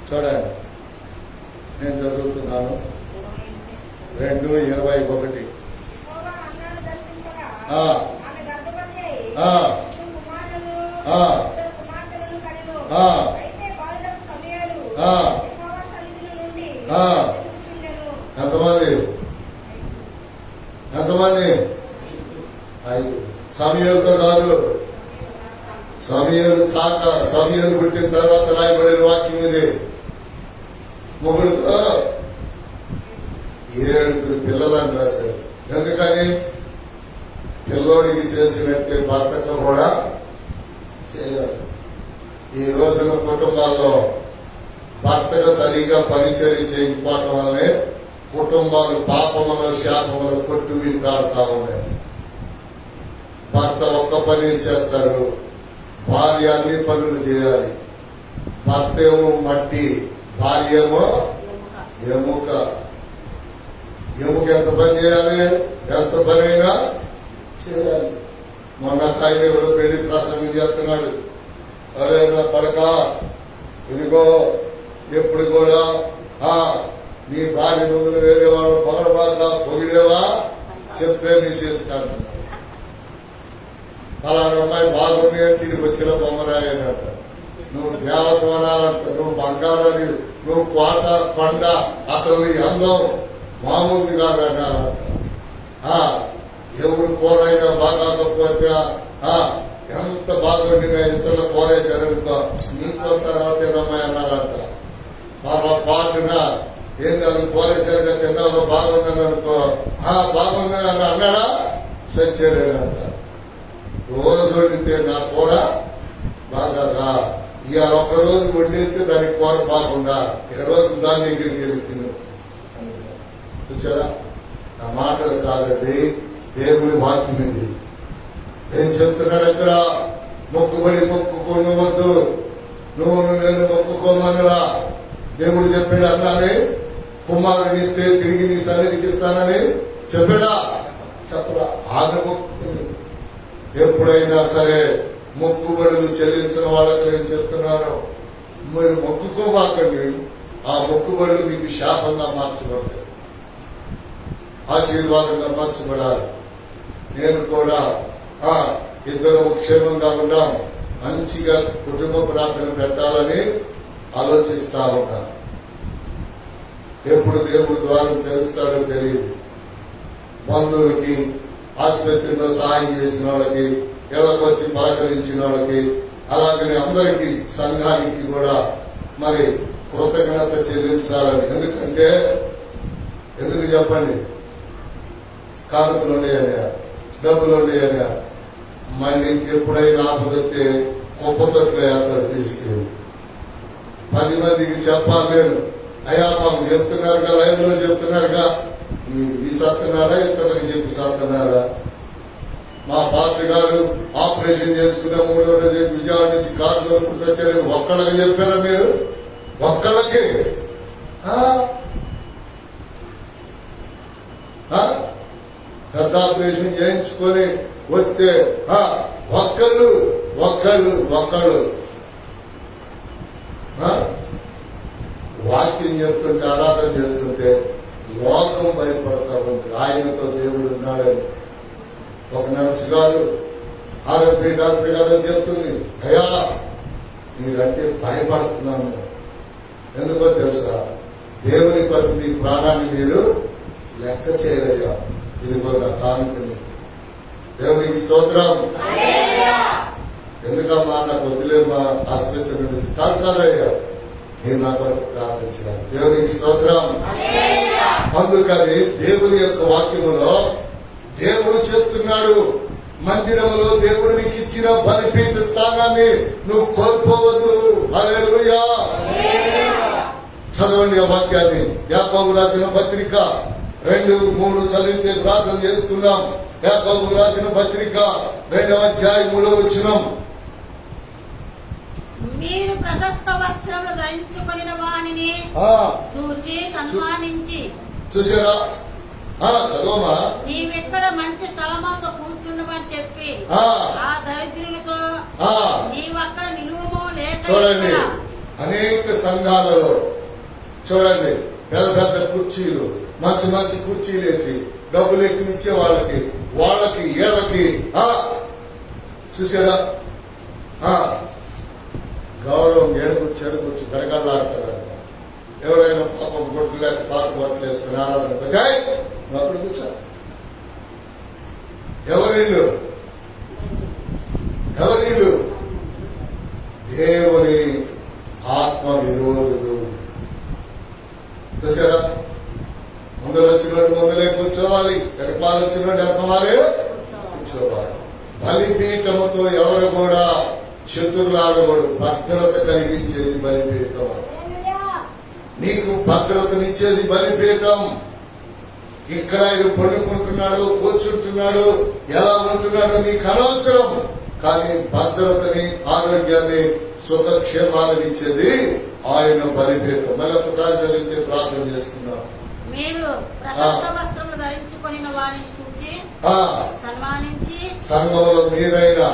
చూడండి, నేను చదువుతున్నాను. 2:21. యెహోవా హన్నాను దర్శింపగా ఆ. ఆమె గర్భవతి అయి ఆ. ఇద్దరు కుమారులను, ఆ. ఇద్దరు కుమార్తెలను కనెను. ఆ. అయితే బాలుడకు సమూయేలు ఆ. యెహోవా సన్నిధిలో నుండి ఆ. వెలుగుచుండెను. ఎంతమంది? 5. సమూయేలుతో కాదు, సమూయేలు కాక సమూయేలు పుట్టిన తర్వాత రాయబడిన వాక్యం ఇది. మొగుడుతో 7 పిల్లలని రాశారు. ఎందుకని? పిల్లోడికి చేసినట్టే భర్తకు కూడా చేయాలి. ఈ రోజున కుటుంబాల్లో భర్తకు సరిగా పరిచర్య చేయకపోవటం వల్లనే కుటుంబాలు పాపముల శాపముల కొట్టు వింటాడుతా ఉన్నాయి. భర్త ఒక్క పని చేస్తారు, భార్య అన్ని పనులు చేయాలి. భర్త ఏమో మట్టి, భార్య ఏమో ఎముక. ఎముక ఎంత పని చేయాలి? ఎంత పని అయినా చేయాలి. మొన్న ఆయన ఎవరో పెళ్లి ప్రసంగం చేస్తున్నాడు. అరే నా పడక, ఇదిగో ఎప్పుడు కూడా నీ భార్య ముందు వేరే వాళ్ళు పొగడబాక, పొగిడేవా చెప్పే నీ చేస్తాను. అలాంటి అమ్మాయి బాగుంది అంటే ఇంటికి వచ్చిన బొమ్మరాయనట. నువ్వు దేవత అనాలంట, నువ్వు బంగారాన్ని, నువ్వు కోట కొండ, అసలు నీ అందం మామూలుది కాదనాలంట. ఎవరు కూరైనా బాగాకపోతే ఎంత బాగుండినా ఇతరులు కోరేశారనుకో, నీకు తర్వాత రమ్మాయి అనాలంట. పాటున ఏంటి అది కోరేశారు తిన్నావు బాగుందని అనుకో, బాగుంది అని అన్నాడా సచ్చేరేనంట. రోజు వండితే నా కూర బాగా, ఇవాళ ఒక్కరోజు వండితే దానికి కూర బాగుందా, ఈ రోజు దాని దగ్గరికి వెళ్ళి తిను. చూసారా? నా మాటలు కాదండి, దేవుని వాక్యం ఇది. ఏం చెప్తున్నాడు అక్కడ? మొక్కుబడి మొక్కుకోవద్దు, నువ్వు నేను మొక్కుకోమనరా. దేవుడు చెప్పాడు అన్నానే, కుమారుని ఇస్తే తిరిగి నీ సన్నిధికి ఇస్తానని చెప్పాడా? చెప్పరా? ఆమె మొక్కుకుంది. ఎప్పుడైనా సరే మొక్కుబడులు చెల్లించిన వాళ్ళకి నేను చెప్తున్నాను, మీరు మొక్కుకోవాకండి. ఆ మొక్కుబడులు మీకు శాపంగా మార్చబడతాయి, ఆశీర్వాదంగా మార్చబడాలి. నేను కూడా ఇద్దరు క్షేమంగా ఉంటాం, మంచిగా కుటుంబ ప్రార్థన పెట్టాలని ఆలోచిస్తా ఉంటాను. ఎప్పుడు దేవుడు ద్వారా తెలుస్తాడో తెలియదు. బంధువులకి, ఆసుపత్రిలో సహాయం చేసిన వాళ్ళకి, ఇళ్లకు వచ్చి పలకరించిన వాళ్ళకి, అలాగనే అందరికీ సంఘానికి కూడా మరి కృతజ్ఞత చెల్లించాలని. ఎందుకంటే ఎందుకు చెప్పండి? కానుకలు ఉన్నాయనే, డబ్బులు ఉన్నాయనే. మళ్ళీ ఇంకెప్పుడైనా ఆపదొస్తే కుప్పతొట్లు అతడు తీసుకెళ్ళి 10 మందికి చెప్పాలి. నేను అయ్యా మాకు చెప్తున్నారుగా, లైవ్ లో చెప్తున్నారుగా, మీరు సత్తున్నారా ఇతరులకు చెప్పి సత్తున్నారా? మా పాస్టర్ గారు ఆపరేషన్ చేసుకున్న 3వ రోజు విజయవాడ నుంచి కారు దొరుకుంటూ వచ్చారు. ఒక్కళ్ళకి చెప్పారా మీరు? ఒక్కళ్ళకి పెద్ద ఆపరేషన్ చేయించుకొని వస్తే ఒక్కళ్ళు వాక్యం చేస్తుంటే లోకం భయపడతా ఉంది ఆయనతో దేవుడు ఉన్నాడని. ఒక నర్సు గారు ఆరోగ్య డాక్టర్ గారు చెప్తుంది, అయ్యా మీరంటే భయపడుతున్నాను. ఎందుకో తెలుసా, దేవుని కొరకు మీ ప్రాణాన్ని మీరు లెక్క చేయరయ్యా, ఇదిగో నా కానుకని. దేవునికి స్తోత్రం. ఎందుకమ్మా నాకు వదిలేమా ఆసుపత్రి నుంచి కాదయ్యా, నేను నా కొరకు ప్రార్థించాను. దేవునికి స్తోత్రం. అందుకని దేవుని యొక్క వాక్యములో దేవుడు చెప్తున్నాడు, మందిరంలో దేవుడు నీకు ఇచ్చిన బలిపీఠ స్థానాన్ని నువ్వు కోల్పోవద్దు. హల్లెలూయా. చదవండి ఆ వాక్యాన్ని. యాకోబు రాసిన పత్రిక 2:3 చదివితే ప్రార్థన చేసుకున్నాం. యాకోబు రాసిన పత్రిక 2వ అధ్యాయం 3వ వచనం. మీరు ప్రశస్త వస్త్రములు ధరించుకొనిన వానిని చూచి సన్మానించి. చూసారా? చదవమా. నీవెక్కడ మంచి స్థలమంతా కూర్చుండమని చెప్పి ఆ దరిద్రులతో నీవక్కడ నిలువమో లేక. చూడండి, అనేక సంఘాలలో చూడండి పెద్ద పెద్ద కుర్చీలు, మంచి మంచి కుర్చీలు వేసి డబ్బులు ఎక్కువిచ్చే వాళ్ళకి ఏళ్ళకి చూసారా గౌరవం ఏడుకొచ్చి గడగడలాడతారంట. ఎవరైనా పాపం బొట్లు లేక పాత బొట్లు వేసుకుని ఆరాధన అప్పుడు కూర్చో. ఎవరిళ్ళు దేవుని ఆత్మ విరోధులు. చూసారా? ముందర వచ్చినోడు ముందలే కూర్చోవాలి, వెనకాల వచ్చినోడు వెనకమాలే కూర్చోవాలి. బలిపీఠముతో ఎవరు కూడా శత్రులాడకూడదు. భద్రత కలిగించేది బలిపీఠం. నీకు భద్రతనిచ్చేది బలిపీఠం. ఇక్కడ ఆయన పండుకుంటున్నాడు, కూర్చుంటున్నాడు, ఎలా ఉంటున్నాడో నీకు అనవసరం. కానీ భద్రతని, ఆరోగ్యాన్ని, సుఖక్షేమాలను ఇచ్చేది ఆయన బలిపీఠం. మళ్ళీ ఒకసారి జరిగితే ప్రార్థన చేసుకున్నాం. మీరు ప్రశస్త వస్త్రములు ధరించుకొనిన వారిని చూచి సన్మానించి. సంఘంలో మీరైనా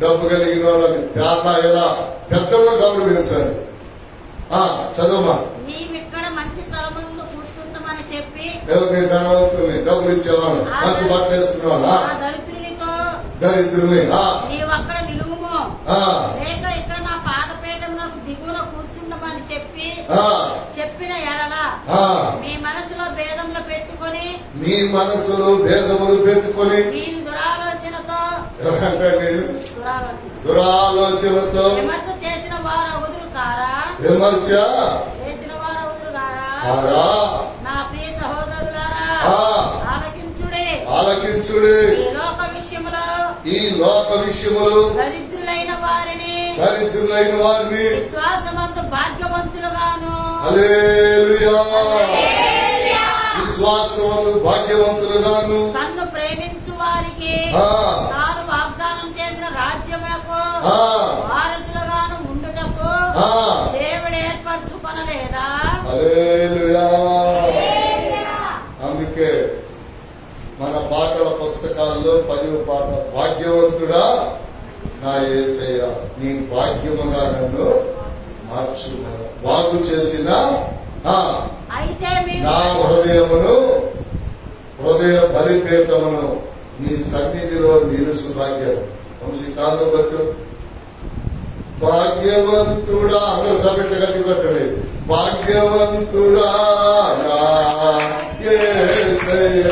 డబ్బు కలిగిన వాళ్ళని ఎలా పెద్దలను గౌరవించండి. చదువుమా. నీవిక్కడ మంచి స్థలములో కూర్చుంటామని చెప్పి ఎవరిని ధనవంతుల్ని డబ్బులు ఇచ్చేవాళ్ళు, మంచి బట్టలు వేసుకునేవాళ్ళ దరిద్రుల్ని నీవక్కడ నిలువుమో లేక ఇక్కడ నా పాదపీఠం నాకు దిగువన కూర్చుండమని చెప్పిన ఎడల మీ మనసులో భేదములు పెట్టుకొని నేను దురాలోచనతో విమర్శ చేసిన వారు వదులు కారా. నా ప్రియ సహోదరులారా, ఆలకించుడే. ఈ లోక విషయములు దరిద్రులైన వారిని విశ్వాసమందు భాగ్యవంతులుగాను. హల్లెలూయా. విశ్వాసమందు భాగ్యవంతులుగాను తన్ను ప్రేమించు వారికి తాను వాగ్దానం చేసిన రాజ్యములకు వారసులుగాను ఉండుటకు దేవుడు ఏర్పరచుకొనలేదా. హల్లెలూయా. అందుకే మన పాటల పుస్తకాల్లో 10వ పాట, భాగ్యవంతుడా నా యేసయ్య నీ భాగ్యముగా నన్ను మార్చుమా. బాగు చేసిన నా హృదయ బలిపీఠమును నీ సన్నిధిలో నిలుసు. భాగ్యం వంశీ కాదు పట్టు. భాగ్యవంతుడా అందరూ సభ్యులు కట్టి పట్టండి. భాగ్యవంతుడా నా యేసయ్య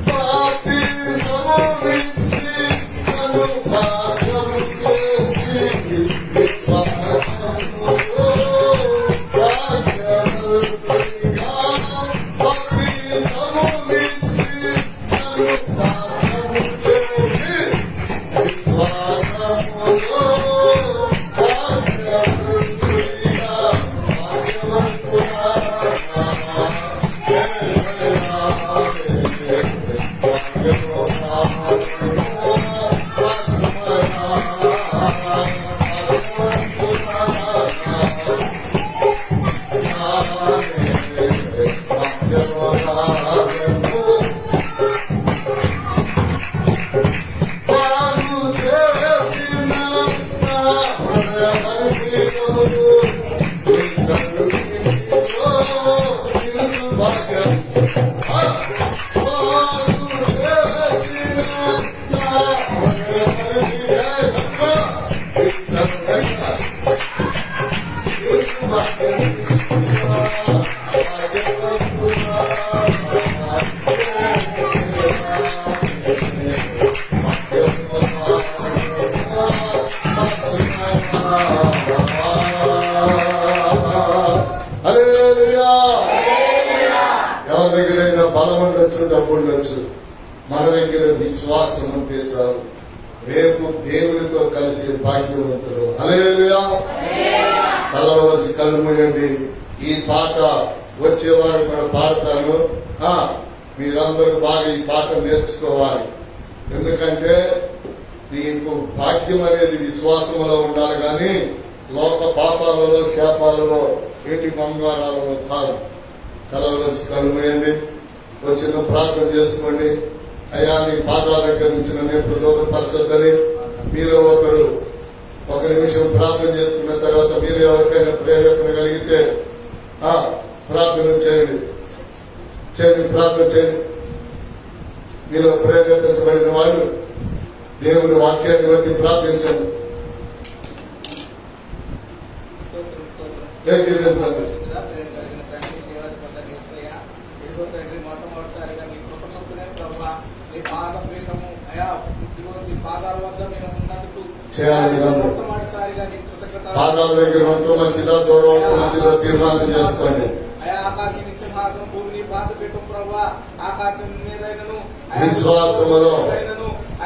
పాపి సమూహించి నన్ను పాపం చేసి విశ్వాసముతో రాజ్యముగా పాపి సమూహించి నన్ను పాపం చేసి విశ్వాసముతో రాజ్యముగా ఎవరి దగ్గరైనా బలం ఉండొచ్చు, డబ్బు ఉండొచ్చు, మన దగ్గర విశ్వాసం ఉంటే చాలు. రేపు దేవునితో కలిసి భాగ్యవంతులు. హల్లెలూయా. కళ్ళలో వచ్చి కళ్ళు మూయండి. ఈ పాట వచ్చేవారు కూడా పాడతాను. మీరందరూ బాగా ఈ పాట నేర్చుకోవాలి. ఎందుకంటే మీకు భాగ్యం అనేది విశ్వాసంలో ఉండాలి కానీ లోక పాపాలలో, శాపాలలో, ఇంటి బంగారాలలో కాదు. కళ్ళలో వచ్చి కళ్ళు మూయండి. వచ్చిన ప్రార్థన చేసుకోండి. అయ్యా నీ పాదాల దగ్గర నుంచి నన్ను ఎప్పుడు దూరపరచొద్దని మీరు ఒక నిమిషం ప్రార్థన చేసుకున్న తర్వాత మీరు ఎవరికైనా ప్రేరేపణ కలిగితే ప్రార్థన చేయండి. ప్రార్థన చేయండి. మీలో ప్రేరేపించబడిన వాళ్ళు దేవుని వాక్యాన్ని బట్టి ప్రార్థించండి. మొట్టమొదటిసారిగా మీ కృప చొప్పునే ప్రభావ మీ పాద పీఠము అయా మీ పాదాల వద్ద మేము ఉన్నందుకు మొట్టమొదటిసారిగా మీ కృతజ్ఞత. పాదాల దగ్గర ఉంటూ మంచిదా, దూరం ఉంటూ మంచిదా తీర్మానం చేసుకోండి. అయా ఆకాశం సింహాసనం భూమిని పాద పీఠం ప్రభావ ఆకాశం మీదైనను విశ్వాసములో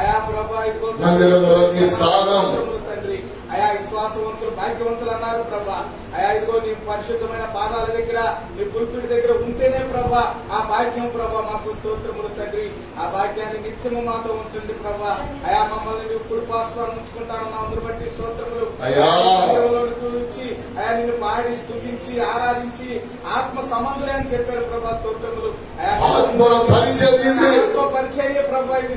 అయా ప్రభా మందిరములోకి స్థానం. తండ్రి అయా విశ్వాసవంతులు భాగ్యవంతులు అన్నారు ప్రభా. అయా ఇదిగో నీ పరిశుద్ధమైన పాదాల దగ్గర నీ పుల్పిడి దగ్గర ఉంటేనే ప్రభా ఆ భాగ్యం ప్రభా. మాకు స్తోత్రములు తండ్రి. ఆ భాగ్యాన్ని నిత్యము మాతో ఉంచండి ప్రభా. అయా మమ్మల్ని నువ్వు కుడి పార్శ్వాన్ని ఉంచుకుంటానన్న అందును బట్టి స్తోత్రములు. చూచి అయా నిన్ను పాడి స్తుతించి ఆరాధించి ఆత్మ సంబంధులే అని చెప్పారు ప్రభా. స్తోత్రములు. పరిచర్య ప్రభా. ఇది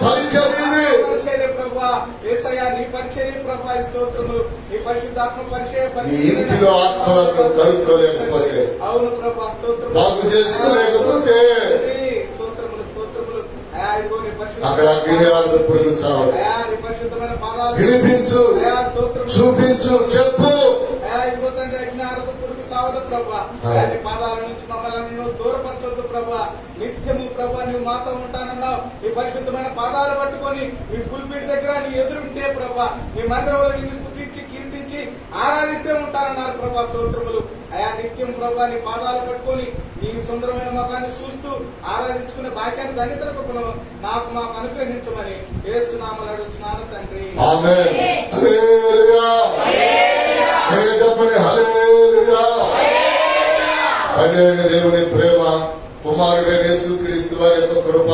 పరిచర్య ప్రభా. యేసయ్యా నీ పరిచర్య ప్రభా. స్తోత్రములు. నీ పరిశుద్ధాత్మ పరిచయ ఇంటిలో ఆత్మలను కలుపుకోలేకపోతే, అవును ప్రభా. స్తోత్రం బాగు చేసుకోలేకపోతే స్తోత్రములు స్తోత్రములు. అక్కడ గిరియాలను పురుగు చావు. పరిశుద్ధమైన పాదాలు వినిపించు, చూపించు, చెప్పు. ఇదిగో తండ్రి అజ్ఞానత పురుగు సావదు ప్రభా. పాదాల నుంచి మమ్మల్ని దూరపరచొద్దు ప్రభా. నిత్యము ప్రభా నువ్వు మాతో ఉంటానన్నావు. ఈ పరిశుద్ధమైన పాదాలు పట్టుకొని నీ పుల్పిడి దగ్గర నీ ఎదురుంటే ప్రభా నీ మందిరంలో నిన్ను స్తుతించి కీర్తించి ఆరాధిస్తే ఉంటానన్నారు ప్రభా. స్తోత్రములు. అయా నిత్యం ప్రభా నీ పాదాలు పట్టుకొని నీ సుందరమైన ముఖాన్ని చూస్తూ ఆరాధించుకునే భాగ్యాన్ని ధన్యతలకు మాకు అనుగ్రహించమని యేసు నామములో అడుగుచున్నాను తండ్రి. ఆమేన్. హల్లెలూయా. చెప్పండి హల్లెలూయా. తండ్రి దేవుని ప్రేమ, కుమారుడైన యేసుక్రీస్తు వారి యొక్క కృప,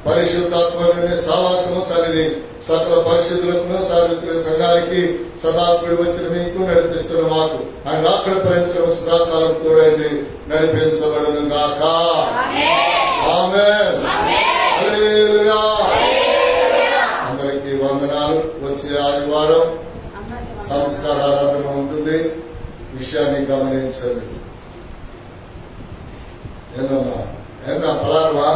పరిశుద్ధాత్మని సహవాసము సన్నిధి సకల పరిశుద్ధులకు సార్వత్రిక సంఘానికి సదాకుడు వచ్చిన మీకు నడిపిస్తున్న మాకు ఆయన రాకడ ప్రయత్నం సదాకాలం కూడండి నడిపించబడును గాక. ఆమేన్. హల్లెలూయా. అందరికీ వందనాలు. వచ్చే ఆదివారం సంస్కార ఆరాధన ఉంటుంది. విషయాన్ని గమనించండి. ఏమన్నా పలానా